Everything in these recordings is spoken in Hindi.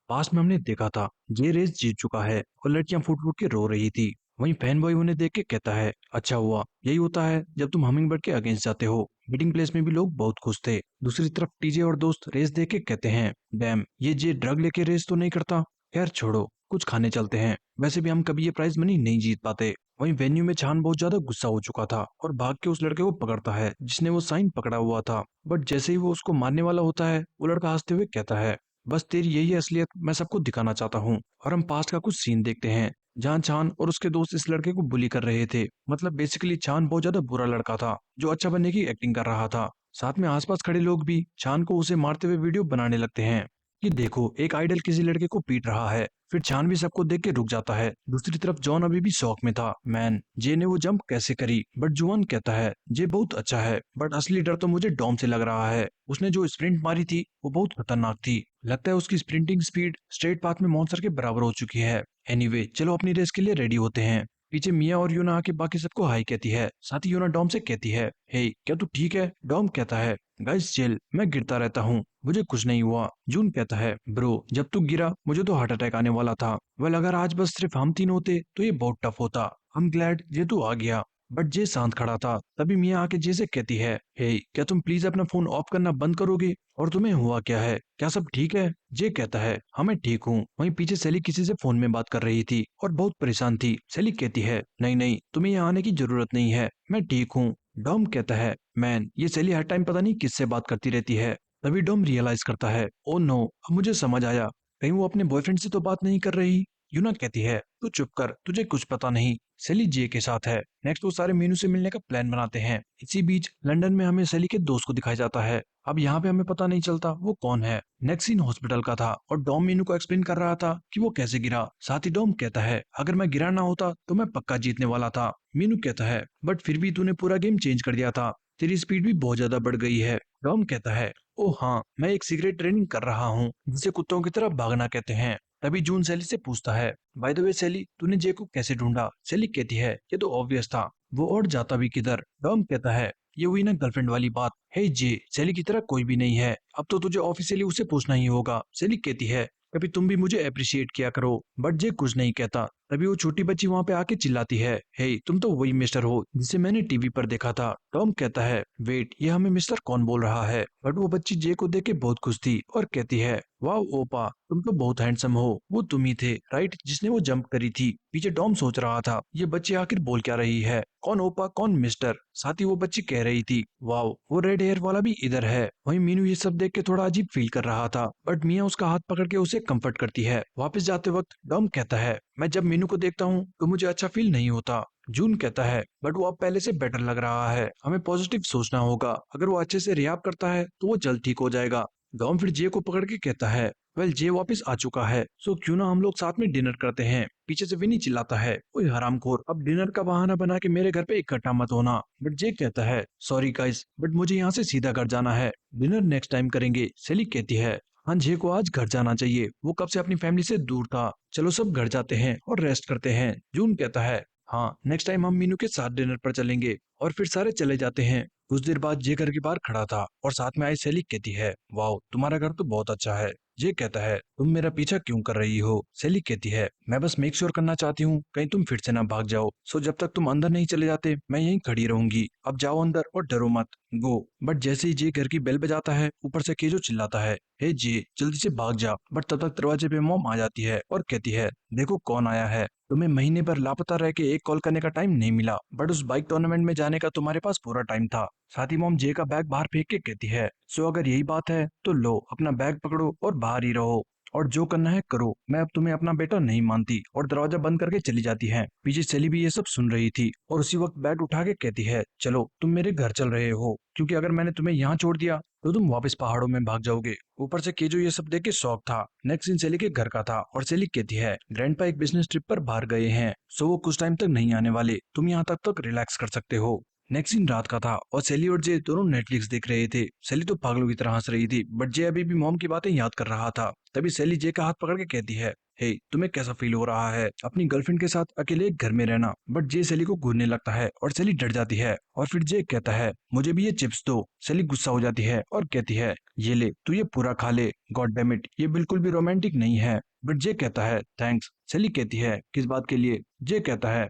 पास में हमने देखा था ये रेस जीत चुका है और लड़कियां फूट फूट के रो रही थी। वहीं फैन बॉय उन्हें देख के कहता है, अच्छा हुआ, यही होता है जब तुम हमिंग बर्ड के अगेंस्ट जाते हो। मीटिंग प्लेस में भी लोग बहुत खुश थे। दूसरी तरफ टीजे और दोस्त रेस देख के कहते हैं, डैम, ये जे ड्रग लेके रेस तो नहीं करता। खैर छोड़ो, कुछ खाने चलते हैं। वैसे भी हम कभी ये प्राइज मनी नहीं जीत पाते। वहीं वेन्यू में चांद बहुत ज्यादा गुस्सा हो चुका था और भाग के उस लड़के को पकड़ता है जिसने वो साइन पकड़ा हुआ था। बट जैसे ही वो उसको मारने वाला होता है, वो लड़का हंसते हुए कहता है, बस तेरी यही असलियत मैं सबको दिखाना चाहता हूँ। और हम पास्ट का कुछ सीन देखते हैं जहाँ चांद और उसके दोस्त इस लड़के को बुली कर रहे थे। मतलब बेसिकली चांद बहुत ज्यादा बुरा लड़का था जो अच्छा बनने की एक्टिंग कर रहा था। साथ में आसपास खड़े लोग भी चांद को उसे मारते हुए वीडियो बनाने लगते हैं कि देखो, एक आइडल किसी लड़के को पीट रहा है। फिर चांद भी सबको देख के रुक जाता है। दूसरी तरफ जॉन अभी भी शौक में था, मैन, जे ने वो जंप कैसे करी। बट जुआन कहता है, जे बहुत अच्छा है, बट असली डर तो मुझे डॉम से लग रहा है। उसने जो स्प्रिंट मारी थी वो बहुत खतरनाक थी। लगता है उसकी स्प्रिंटिंग स्पीड स्ट्रेट पाथ में मॉन्स्टर के बराबर हो चुकी है। एनीवे, चलो अपनी रेस के लिए रेडी होते हैं। पीछे मिया और यूना आके बाकी सबको हाई कहती है। साथ ही यूना डॉम से कहती है, हे क्या तू ठीक है? डॉम कहता है, गाइस चिल, मैं गिरता रहता हूँ, मुझे कुछ नहीं हुआ। जून कहता है, ब्रो जब तू गिरा मुझे तो हार्ट अटैक आने वाला था। वेल, अगर आज बस सिर्फ हम तीन होते तो ये बहुत टफ होता। आई एम ग्लैड ये तू आ गया। बट जे शांत खड़ा था। तभी मिया आके जे से कहती है, हे क्या तुम प्लीज अपना फोन ऑफ करना बंद करोगे? और तुम्हें हुआ क्या है? क्या सब ठीक है? जे कहता है, हाँ मैं ठीक हूँ। वहीं पीछे सेली किसी से फोन में बात कर रही थी और बहुत परेशान थी। सेली कहती है, नहीं नहीं, तुम्हें यहाँ आने की जरूरत नहीं है, मैं ठीक हूँ। डॉम कहता है, मैन, ये सेली हर टाइम पता नहीं किससे बात करती रहती है। तभी डॉम रियलाइज करता है, ओ नो, अब मुझे समझ आया, कहीं वो अपने बॉयफ्रेंड से तो बात नहीं कर रही। यूना कहती है, तू चुप कर, तुझे कुछ पता नहीं। सेली जे के साथ है। नेक्स्ट वो सारे मीनू से मिलने का प्लान बनाते हैं। इसी बीच लंदन में हमें सेली के दोस्त को दिखाया जाता है। अब यहाँ पे हमें पता नहीं चलता वो कौन है। नेक्स्ट सीन हॉस्पिटल का था और डॉम मीनू को एक्सप्लेन कर रहा था कि वो कैसे गिरा। साथ ही डॉम कहता है, अगर मैं गिरा ना होता तो मैं पक्का जीतने वाला था। मीनू कहता है, बट फिर भी तूने पूरा गेम चेंज कर दिया था, तेरी स्पीड भी बहुत ज्यादा बढ़ गई है। डॉम कहता है, ओ हाँ, मैं एक सीक्रेट ट्रेनिंग कर रहा हूँ जिसे कुत्तों की तरफ भागना कहते हैं। तभी जून सैली से पूछता है, बाय द वे सैली, तूने जे को कैसे ढूंढा? सैली कहती है, ये तो ऑब्वियस था, वो और जाता भी किधर? डॉम कहता है, ये हुई ना गर्लफ्रेंड वाली बात। हे जे, सैली की तरह कोई भी नहीं है, अब तो तुझे ऑफिशियली उससे पूछना ही होगा। सैली कहती है, कभी तुम भी मुझे अप्रिशिएट किया करो। बट जे कुछ नहीं कहता। तभी वो छोटी बच्ची वहाँ पे आके चिल्लाती है, हे तुम तो वही मिस्टर हो जिसे मैंने टीवी पर देखा था। टॉम कहता है, वेट, ये हमें मिस्टर कौन बोल रहा है? बट वो बच्ची जे को देख के बहुत खुश थी और कहती है, वाह ओपा, तुम तो बहुत हैंडसम हो। वो तुम ही थे राइट जिसने वो जंप करी थी? पीछे टॉम सोच रहा था, ये बच्ची आखिर बोल क्या रही है, कौन ओपा कौन मिस्टर? साथ ही वो बच्ची कह रही थी, वाह, वो रेड हेयर वाला भी इधर है। वहीं मीनू ये सब देख के थोड़ा अजीब फील कर रहा था। बट मिया उसका हाथ पकड़ के उसे कंफर्ट करती है। वापस जाते वक्त डॉम कहता है, मैं जब मीनू को देखता हूँ तो मुझे अच्छा फील नहीं होता। जून कहता है, बट वो अब पहले से बेटर लग रहा है, हमें पॉजिटिव सोचना होगा। अगर वो अच्छे से रिहैब करता है तो वो जल्द ठीक हो जाएगा। डॉम फिर जे को पकड़ के कहता है, वेल जे वापस आ चुका है, सो क्यों ना हम लोग साथ में डिनर करते हैं। पीछे से विनी चिल्लाता है, ओए हरामखोर, अब डिनर का बहाना बना के मेरे घर पे इकट्ठा मत होना। बट जे कहता है, सॉरी गाइस, बट मुझे यहाँ से सीधा घर जाना है, डिनर नेक्स्ट टाइम करेंगे। सेली कहती है, हाँ जे को आज घर जाना चाहिए, वो कब से अपनी फैमिली से दूर था। चलो सब घर जाते हैं और रेस्ट करते हैं। जून कहता है, हाँ नेक्स्ट टाइम हम मीनू के साथ डिनर पर चलेंगे। और फिर सारे चले जाते हैं। कुछ देर बाद जे घर के बाहर खड़ा था और साथ में आई सेली कहती है, वाह तुम्हारा घर तो बहुत अच्छा है। जे कहता है, तुम मेरा पीछा क्यों कर रही हो? सेली कहती है, मैं बस मेक श्योर करना चाहती हूँ कहीं तुम फिर से ना भाग जाओ। सो जब तक तुम अंदर नहीं चले जाते मैं यहीं खड़ी रहूंगी। अब जाओ अंदर और डरो मत, गो। बट जैसे ही जे घर की बेल बजाता है, ऊपर से केजो चिल्लाता है, हे जे जल्दी से भाग जा। बट तब तक दरवाजे पे मॉम आ जाती है और कहती है, देखो कौन आया है। तुम्हें महीने भर लापता रह के एक कॉल करने का टाइम नहीं मिला, बट उस बाइक टूर्नामेंट में जाने का तुम्हारे पास पूरा टाइम था। साथ ही मॉम जे का बैग बाहर फेंक के कहती है, सो अगर यही बात है तो लो अपना बैग पकड़ो और बाहर ही रहो और जो करना है करो, मैं अब तुम्हें अपना बेटा नहीं मानती। और दरवाजा बंद करके चली जाती है। पीछे सेली भी ये सब सुन रही थी और उसी वक्त बैग उठा के कहती है, चलो तुम मेरे घर चल रहे हो, क्योंकि अगर मैंने तुम्हें यहाँ छोड़ दिया तो तुम वापस पहाड़ों में भाग जाओगे। ऊपर से केजो ये सब देख के शौक था। नेक्स्ट सीन सेली के घर का था और सेली कहती है, ग्रैंडपा एक बिजनेस ट्रिप पर बाहर गए हैं, सो वो कुछ टाइम तक नहीं आने वाले, तुम यहाँ तक रिलैक्स कर सकते हो। नेक्स्ट सीन रात का था और सेली और जे दोनों नेटफ्लिक्स देख रहे थे। सेली तो पागलों की तरह हंस रही थी, बट जे अभी भी मॉम की बातें याद कर रहा था। तभी सेली जे का हाथ पकड़ के कहती है, हे तुम्हें कैसा फील हो रहा है अपनी गर्लफ्रेंड के साथ अकेले एक घर में रहना? बट जे सेली को घूरने लगता है और सेली डर जाती है। और फिर जे कहता है, मुझे भी ये चिप्स दो। सेली गुस्सा हो जाती है और कहती है, ये ले, तू ये पूरा खा ले। गॉड डैम इट, ये बिल्कुल भी रोमांटिक नहीं है। बट जे कहता है, थैंक्स। सेली कहती है, किस बात के लिए? जे कहता है,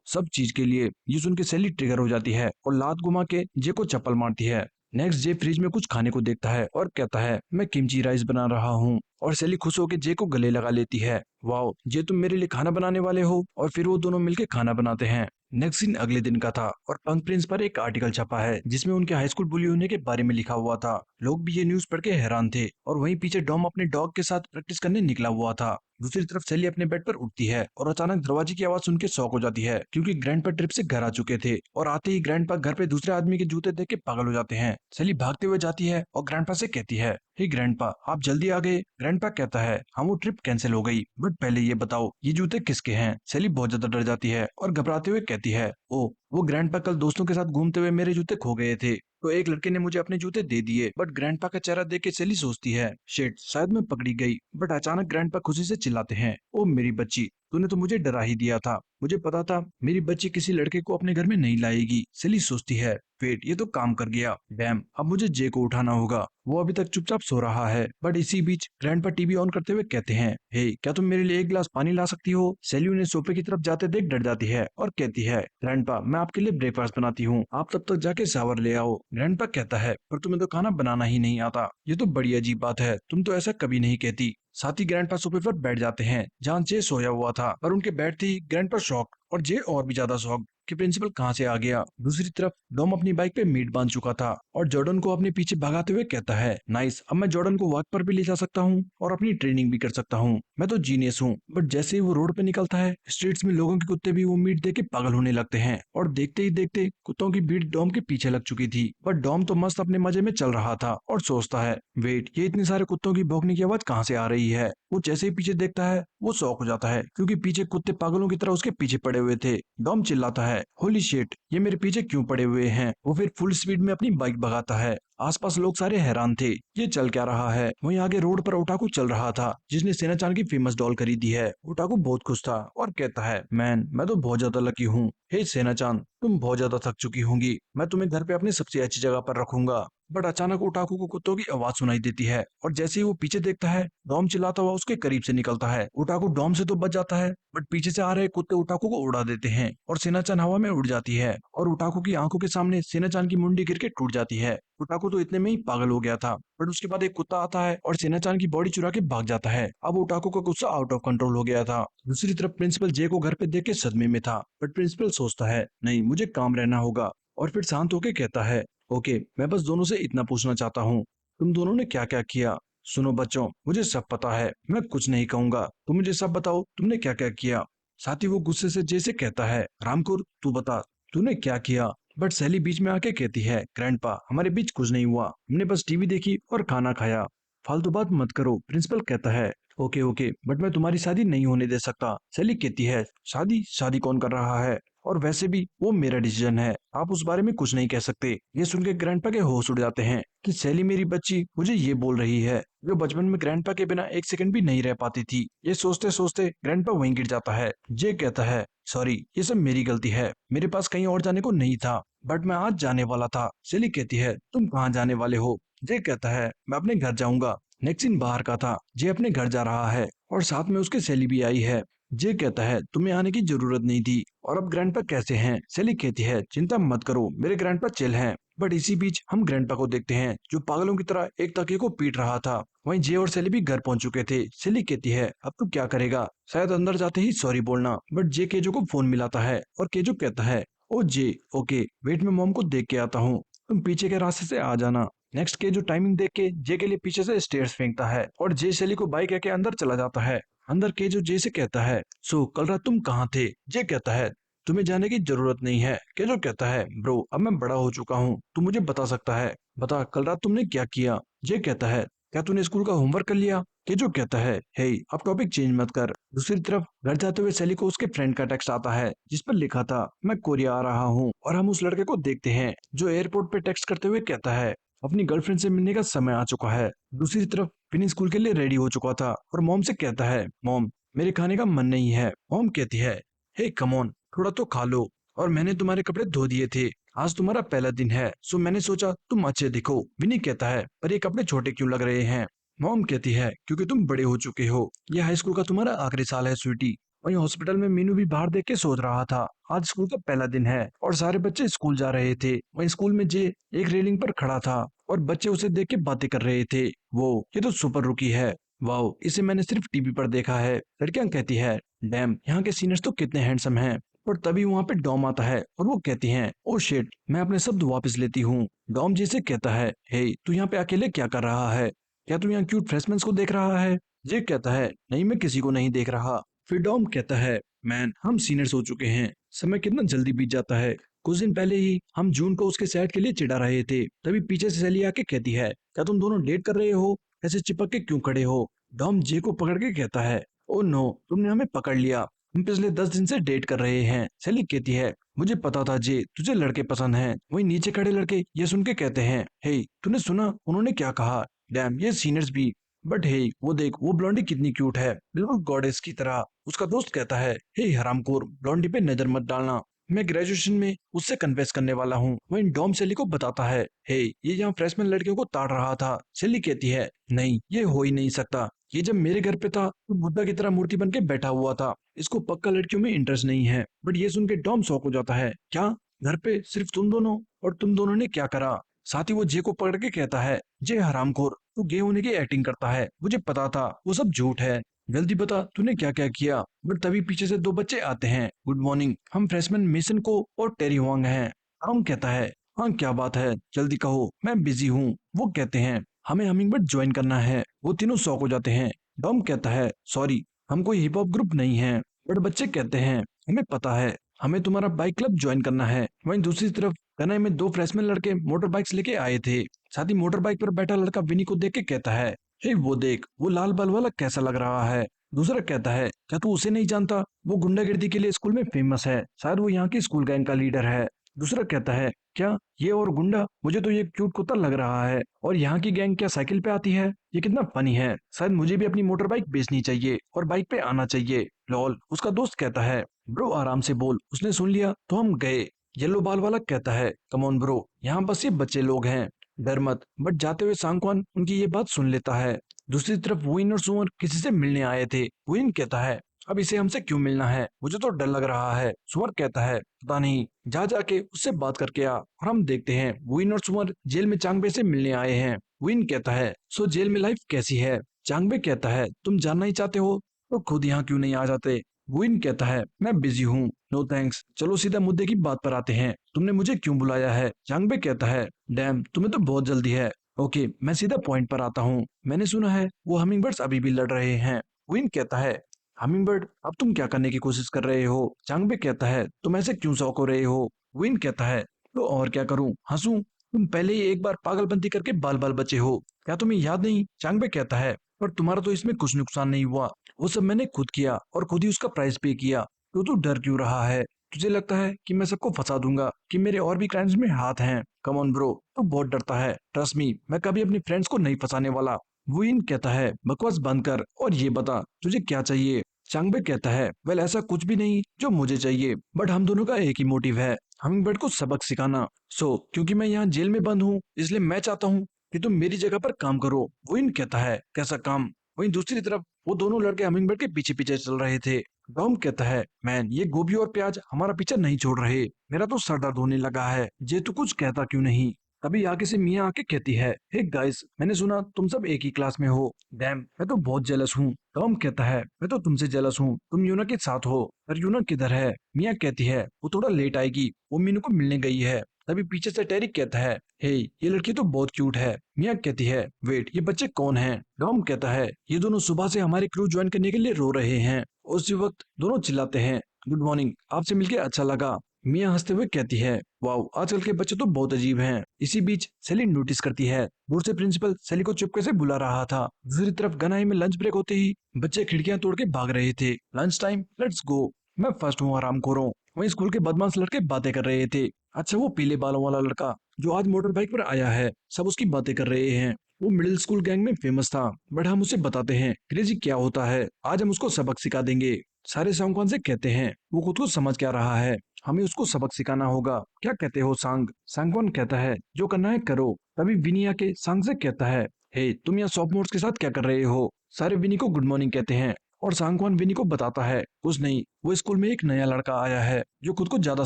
सब चीज के लिए। ये सुन के सेली ट्रिगर हो जाती है और लात घुमा के जे को चप्पल मारती है। नेक्स्ट जे फ्रिज में कुछ खाने को देखता है और कहता है, मैं किमची राइस बना रहा हूँ। और सेली खुश होकर जे को गले लगा लेती है। वाओ, जे तुम मेरे लिए खाना बनाने वाले हो। और फिर वो दोनों मिलकर खाना बनाते हैं। नेक्स्ट सीन अगले दिन का था और पंक प्रिंस पर एक आर्टिकल छपा है जिसमें उनके हाई स्कूल बुली होने के बारे में लिखा हुआ था। लोग भी ये न्यूज पढ़ के हैरान थे और वहीं पीछे डॉम अपने डॉग के साथ प्रैक्टिस करने निकला हुआ था। दूसरी तरफ सेली अपने बेड पर उठती है और अचानक दरवाजे की आवाज सुन के शॉक हो जाती है, क्योंकि ग्रैंडपा ट्रिप से घर आ चुके थे और आते ही ग्रैंडपा घर पे दूसरे आदमी के जूते देख के पागल हो जाते हैं। सेली भागते हुए जाती है और ग्रैंडपा से कहती है, हे ग्रैंडपा, आप जल्दी आ गए। ग्रैंडपा कहता है, हाँ वो ट्रिप कैंसिल हो गई, बट पहले ये बताओ ये जूते किसके हैं? सेली बहुत ज्यादा डर जाती है और घबराते हुए कहती है, ओ वो ग्रैंडपा कल दोस्तों के साथ घूमते हुए मेरे जूते खो गए थे, तो एक लड़के ने मुझे अपने जूते दे दिए। बट ग्रैंडपा का चेहरा देख के सेली सोचती है, शिट, शायद मैं पकड़ी गई। बट अचानक ग्रैंडपा खुशी से चिल्लाते हैं, ओ मेरी बच्ची, तूने तो मुझे डरा ही दिया था। मुझे पता था मेरी बच्ची किसी लड़के को अपने घर में नहीं लाएगी। सेली सोचती है, वेट, ये तो काम कर गया। डैम, अब मुझे जे को उठाना होगा। वो अभी तक चुपचाप सो रहा है। बट इसी बीच ग्रैंडपा टीवी ऑन करते हुए कहते हैं, हे क्या तुम मेरे लिए एक गिलास पानी ला सकती हो? सेली उन्हें सोफे की तरफ जाते देख डर जाती है और कहती है, ग्रैंडपा, मैं आपके लिए ब्रेकफास्ट बनाती हूँ, आप तब तक जाके शावर ले आओ। ग्रैंडपा कहता है, पर तुम्हें तो खाना बनाना ही नहीं आता। ये तो बड़ी अजीब बात है, तुम तो ऐसा कभी नहीं कहती। साथ ही ग्रैंडपा सोफे पर बैठ जाते हैं जहाँ जे सोया हुआ था, पर उनके बैठते ही ग्रैंडपा शॉक और जे और भी ज्यादा शॉक कि प्रिंसिपल कहाँ से आ गया। दूसरी तरफ डॉम अपनी बाइक पे मीट बांध चुका था और जॉर्डन को अपने पीछे भगाते हुए कहता है, नाइस, अब मैं जॉर्डन को वॉक पर भी ले जा सकता हूँ और अपनी ट्रेनिंग भी कर सकता हूँ। मैं तो जीनियस हूँ। बट जैसे ही वो रोड पे निकलता है, स्ट्रीट्स में लोगों के कुत्ते भी वो मीट देख के पागल होने लगते हैं और देखते ही देखते कुत्तों की भीड़ डॉम के पीछे लग चुकी थी। बट डॉम तो मस्त अपने मजे में चल रहा था और सोचता है, वेट, ये इतने सारे कुत्तों की भौंकने की आवाज कहाँ से आ रही है? वो जैसे ही पीछे देखता है, वो शॉक हो जाता है, क्योंकि पीछे कुत्ते पागलों की तरह उसके पीछे पड़े हुए थे। डॉम चिल्लाता है, होली शिट, ये मेरे पीछे क्यों पड़े हुए हैं? वो फिर फुल स्पीड में अपनी बाइक भगाता है। आसपास लोग सारे हैरान थे, ये चल क्या रहा है? वहीं आगे रोड पर ओटाकू चल रहा था जिसने सेना-चान की फेमस डॉल खरीदी है। ओटाकू बहुत खुश था और कहता है, मैन, मैं तो बहुत ज्यादा लकी हूँ। हे सेना-चान, तुम बहुत ज्यादा थक चुकी होंगी, मैं तुम्हें घर पे अपनी सबसे अच्छी जगह पर रखूंगा। बट अचानक ओटाकू को कुत्तों की आवाज सुनाई देती है और जैसे ही वो पीछे देखता है, डॉम चिल्लाता हुआ उसके करीब से निकलता है। ओटाकू डॉम से तो बच जाता है, बट पीछे से आ रहे कुत्ते ओटाकू को उड़ा देते हैं और सेना-चान हवा में उड़ जाती है और ओटाकू की आंखों के सामने सेना-चान की मुंडी गिर के टूट जाती है। ओटाकू तो इतने में ही पागल हो गया था, बट उसके बाद एक कुत्ता आता है और सेना-चान की बॉडी चुरा के भाग जाता है। अब ओटाकू का गुस्सा आउट ऑफ कंट्रोल हो गया था। दूसरी तरफ प्रिंसिपल जे को घर पे देख के सदमे में था, बट प्रिंसिपल सोचता है, नहीं, मुझे काम रहना होगा। और फिर शांत होके कहता है, ओके, मैं बस दोनों से इतना पूछना चाहता हूँ, तुम दोनों ने क्या क्या किया? सुनो बच्चों, मुझे सब पता है, मैं कुछ नहीं कहूंगा, तुम मुझे सब बताओ तुमने क्या क्या किया। साथ ही वो गुस्से से जैसे कहता है, रामकुर, तू बता, तूने क्या किया? बट सैली बीच में आके कहती है, ग्रैंडपा, हमारे बीच कुछ नहीं हुआ, हमने बस टीवी देखी और खाना खाया। फालतू बात मत करो। प्रिंसिपल कहता है, ओके ओके, बट मैं तुम्हारी शादी नहीं होने दे सकता। सैली कहती है, शादी शादी कौन कर रहा है? और वैसे भी वो मेरा डिसीजन है, आप उस बारे में कुछ नहीं कह सकते। ये सुन के ग्रैंडपा के होश उड़ जाते हैं कि सैली मेरी बच्ची मुझे ये बोल रही है जो बचपन में ग्रैंडपा के बिना एक सेकंड भी नहीं रह पाती थी। ये सोचते सोचते ग्रैंडपा वहीं गिर जाता है। जे कहता है, सॉरी, ये सब मेरी गलती है, मेरे पास कहीं और जाने को नहीं था, बट मैं आज जाने वाला था। सैली कहती है, तुम कहाँ जाने वाले हो? जे कहता है, मैं अपने घर जाऊंगा। नेक्स्ट सीन बाहर का था। जे अपने घर जा रहा है और साथ में उसके सैली भी आई है। जे कहता है, तुम्हें आने की जरूरत नहीं थी। और अब ग्रैंडपा कैसे हैं? सैली कहती है, चिंता मत करो, मेरे ग्रैंडपा चिल हैं। बट इसी बीच हम ग्रैंडपा को देखते हैं जो पागलों की तरह एक तकिए को पीट रहा था। वहीं जे और सैली भी घर पहुंच चुके थे। सैली कहती है, अब तू क्या करेगा? शायद अंदर जाते ही सॉरी बोलना। बट जे केजो को फोन मिलाता है और केजो कहता है, ओ जे, ओके, वेट, मैं मॉम को देख के आता हूँ, तुम पीछे के रास्ते से आ जाना। नेक्स्ट के जो टाइमिंग देख के जे के लिए पीछे से स्टेयर्स फेंकता है और जे सैली को बाइक के अंदर चला जाता है। अंदर के जो जे से कहता है, सो कल रात तुम कहाँ थे? जे कहता है, तुम्हें जाने की जरूरत नहीं है। केजो कहता है, ब्रो, अब मैं बड़ा हो चुका हूँ, तू मुझे बता सकता है, बता कल रात तुमने क्या किया? जे कहता है, क्या तूने स्कूल का होमवर्क कर लिया? केजो कहता है, हे अब टॉपिक चेंज मत कर। दूसरी तरफ घर जाते हुए सैली को उसके फ्रेंड का टेक्स्ट आता है जिस पर लिखा था, मैं कोरिया आ रहा हूँ। और हम उस लड़के को देखते हैं जो एयरपोर्ट पे टेक्स्ट करते हुए कहता है, अपनी गर्लफ्रेंड से मिलने का समय आ चुका है। दूसरी तरफ विनी स्कूल के लिए रेडी हो चुका था और मॉम से कहता है, मॉम मेरे खाने का मन नहीं है। मॉम कहती है, हे कम ऑन, थोड़ा तो खा लो। और मैंने तुम्हारे कपड़े धो दिए थे, आज तुम्हारा पहला दिन है, सो मैंने सोचा तुम अच्छे दिखो। विनी कहता है, पर ये कपड़े छोटे क्यों लग रहे हैं। मॉम कहती है, क्योंकि तुम बड़े हो चुके हो, ये हाई स्कूल का तुम्हारा आखिरी साल है स्वीटी। वहीं हॉस्पिटल में मीनू भी बाहर देख के सोच रहा था, आज स्कूल का पहला दिन है और सारे बच्चे स्कूल जा रहे थे। वहीं स्कूल में जे एक रेलिंग पर खड़ा था और बच्चे उसे देख के बातें कर रहे थे। वो ये तो सुपर रुकी है, वाह इसे मैंने सिर्फ टीवी पर देखा है। लड़कियां कहती है, डैम यहाँ के सीनियर्स तो कितने हैंडसम हैं। और तभी वहां पे डॉम आता है और वो कहती हैं, ओ शिट मैं अपने शब्द वापस लेती हूँ। डॉम जी से कहता है, हे तू यहाँ पे अकेले क्या कर रहा है, क्या तू यहाँ क्यूट फ्रेशमैन को देख रहा है। जे कहता है, नहीं मैं किसी को नहीं देख रहा। फिर डॉम कहता है, मैन हम सीनियर्स हो चुके हैं, समय कितना जल्दी बीत जाता है। कुछ दिन पहले ही हम जून को उसके सेट के लिए चिढ़ा रहे थे, तभी पीछे से सैली आके कहती है, क्या तुम दोनों डेट कर रहे हो, ऐसे चिपक के क्यों खड़े हो। डॉम जे को पकड़ के कहता है, ओ नो तुमने हमें पकड़ लिया, हम पिछले 10 दिन से डेट कर रहे हैं। सैली कहती है, मुझे पता था जे तुझे लड़के पसंद हैं। वहीं नीचे खड़े लड़के ये सुन के कहते हैं, हे तूने सुना उन्होंने क्या कहा। डैम ये सीनियर्स भी, बट हे वो देख वो ब्लॉन्डी कितनी क्यूट है, बिल्कुल गॉडेस की तरह। उसका दोस्त कहता है, हे हरामखोर ब्लॉन्डी पे नजर मत डालना, मैं ग्रेजुएशन में उससे कन्फेस करने वाला हूँ। वहीं डॉम सेली को बताता है, हे ये यहाँ फ्रेशमैन लड़कियों को ताड़ रहा था। सेली कहती है, नहीं ये हो ही नहीं सकता, ये जब मेरे घर पे था तो बुद्धा की तरह मूर्ति बन के बैठा हुआ था, इसको पक्का लड़कियों में इंटरेस्ट नहीं है। बट ये सुन के डॉम शॉक हो जाता है, क्या घर पे सिर्फ तुम दोनों, और तुम दोनों ने क्या करा। साथ ही वो जे को पकड़ के कहता है, जे हरामखोर तू गे होने की एक्टिंग करता है, मुझे पता था वो सब झूठ है, जल्दी बता तूने क्या क्या किया। बट तभी पीछे से दो बच्चे आते हैं, गुड मॉर्निंग हम फ्रेशमैन मेसन को और टेरी हुआंग हैं। टॉम कहता है, हाँ क्या बात है, जल्दी कहो मैं बिजी हूँ। वो कहते हैं, हमें हमिंगबर्ड ज्वाइन करना है। वो तीनों शॉक हो जाते हैं। डॉम कहता है, सॉरी हम कोई हिप हॉप ग्रुप नहीं है। बट बच्चे कहते हैं, हमें पता है, हमें तुम्हारा बाइक क्लब ज्वाइन करना है। वहीं दूसरी तरफ कनाई में दो फ्रेशमैन लड़के मोटर बाइक्स लेके आए थे। साथ ही मोटर बाइक पर बैठा लड़का विनी को देख के कहता है, हे वो देख वो लाल बाल वाला कैसा लग रहा है। दूसरा कहता है, क्या तू उसे नहीं जानता, वो गुंडागिर्दी के लिए स्कूल में फेमस है, शायद वो यहाँ की स्कूल गैंग का लीडर है। दूसरा कहता है, क्या ये और गुंडा, मुझे तो ये क्यूट कुत्ता लग रहा है, और यहाँ की गैंग क्या साइकिल पे आती है, ये कितना फनी है, शायद मुझे भी अपनी मोटर बाइक बेचनी चाहिए और बाइक पे आना चाहिए। लॉल। उसका दोस्त कहता है, ब्रो आराम से बोल, उसने सुन लिया तो हम गए। येलो बाल वाला कहता है, कम ऑन ब्रो, यहाँ बस ये बच्चे लोग हैं, डर मत। बट जाते हुए सांगवान उनकी ये बात सुन लेता है। दूसरी तरफ वुइन और सुअर किसी से मिलने आए थे। वुइन कहता है, अब इसे हमसे क्यों मिलना है, मुझे तो डर लग रहा है। सुअर कहता है, पता नहीं, जा जाके उससे बात करके आ। और हम देखते हैं वुइन और सुअर जेल में चांगबे से मिलने आए हैं। वुइन कहता है, सो जेल में लाइफ कैसी है। चांगबे कहता है, तुम जानना ही चाहते हो तो खुद यहाँ क्यों नहीं आ जाते। वुइन कहता है, मैं बिजी हूँ, नो थैंक्स, चलो सीधा मुद्दे की बात पर आते हैं, तुमने मुझे क्यों बुलाया है। चांगबे कहता है, डैम तुम्हें तो बहुत जल्दी है। ओके मैं सीधा पॉइंट पर आता हूँ, मैंने सुना है वो हमिंगबर्ड्स अभी भी लड़ रहे हैं। विन कहता है, हमिंगबर्ड अब तुम क्या करने की कोशिश कर रहे हो। चांगबे कहता है, तुम ऐसे क्यों शौक हो रहे हो। विन कहता है, तो और क्या करूं, हंसूं, तुम पहले ही एक बार पागलपंती करके बाल बाल बचे हो, क्या तुम्हें याद नहीं। चांगबे कहता है, पर तुम्हारा तो इसमें कुछ नुकसान नहीं हुआ, वो सब मैंने खुद किया और खुद ही उसका प्राइस पे किया, तो तू डर क्यों रहा है। तुझे लगता है कि मैं सबको फंसा दूंगा, कि मेरे और भी क्राइम्स में हाथ हैं। कम ऑन ब्रो, तू बहुत डरता है, ट्रस्ट मी मैं कभी अपनी फ्रेंड्स को नहीं फंसाने वाला। वुइन कहता है, बकवास बंद कर और ये बता तुझे क्या चाहिए। चांगबे कहता है, वेल ऐसा कुछ भी नहीं जो मुझे चाहिए, बट हम दोनों का एक ही मोटिव है, हमिंगबर्ड को सबक सिखाना। सो क्योंकि मैं यहाँ जेल में बंद हूँ इसलिए मैं चाहता हूँ कि तुम मेरी जगह पर काम करो। वुइन कहता है, कैसा काम। वहीं दूसरी तरफ वो दोनों लड़के हमिंगबर्ड के पीछे पीछे चल रहे थे। डॉम कहता है, मैन ये गोभी और प्याज हमारा पीछा नहीं छोड़ रहे, मेरा तो सर दर्द होने लगा है, जे तू कुछ कहता क्यों नहीं। तभी आगे से मिया आके कहती है, हे गाइस मैंने सुना तुम सब एक ही क्लास में हो। डैम मैं तो बहुत जेलस हूँ। टॉम कहता है, मैं तो तुमसे जेलस हूँ, तुम यूना के साथ हो, पर यूना किधर है। मिया कहती है, वो थोड़ा लेट आएगी, वो मीनू को मिलने गई है। तभी पीछे से टेरी कहता है, हे ये लड़की तो बहुत क्यूट है। मिया कहती है, वेट ये बच्चे कौन हैं। टॉम कहता है, ये दोनों सुबह से हमारे क्रू ज्वाइन करने के लिए रो रहे हैं। उसी वक्त दोनों चिल्लाते हैं, गुड मॉर्निंग आपसे मिलके अच्छा लगा। मिया हंसते हुए कहती है, वाओ आजकल के बच्चे तो बहुत अजीब हैं। इसी बीच सेली नोटिस करती है दूर से प्रिंसिपल सेली को चुपके से बुला रहा था। दूसरी तरफ गनाई में लंच ब्रेक होते ही बच्चे खिड़कियां तोड़ के भाग रहे थे। Lunch time, let's go. मैं फर्स्ट हूँ, आराम करो। वहीं स्कूल के बदमाश लड़के बातें कर रहे थे। अच्छा वो पीले बालों वाला लड़का जो आज मोटर बाइक पर आया है, सब उसकी बातें कर रहे हैं। वो मिडिल स्कूल गैंग में फेमस था, बट हम उसे बताते हैं क्रेजी क्या होता है। आज हम उसको सबक सिखा देंगे। सारे सांगवान से कहते हैं वो खुद को समझ क्या रहा है, हमें उसको सबक सिखाना होगा। क्या कहते हो सांग? सांगवान कहता है जो करना है करो। तभी विनी आके सांग से कहता है, हे तुम यहाँ सॉफ्टमोर्स के साथ क्या कर रहे हो? सारे विनी को गुड मॉर्निंग कहते हैं और सांगवान विनी को बताता है कुछ नहीं, वो स्कूल में एक नया लड़का आया है जो खुद को ज्यादा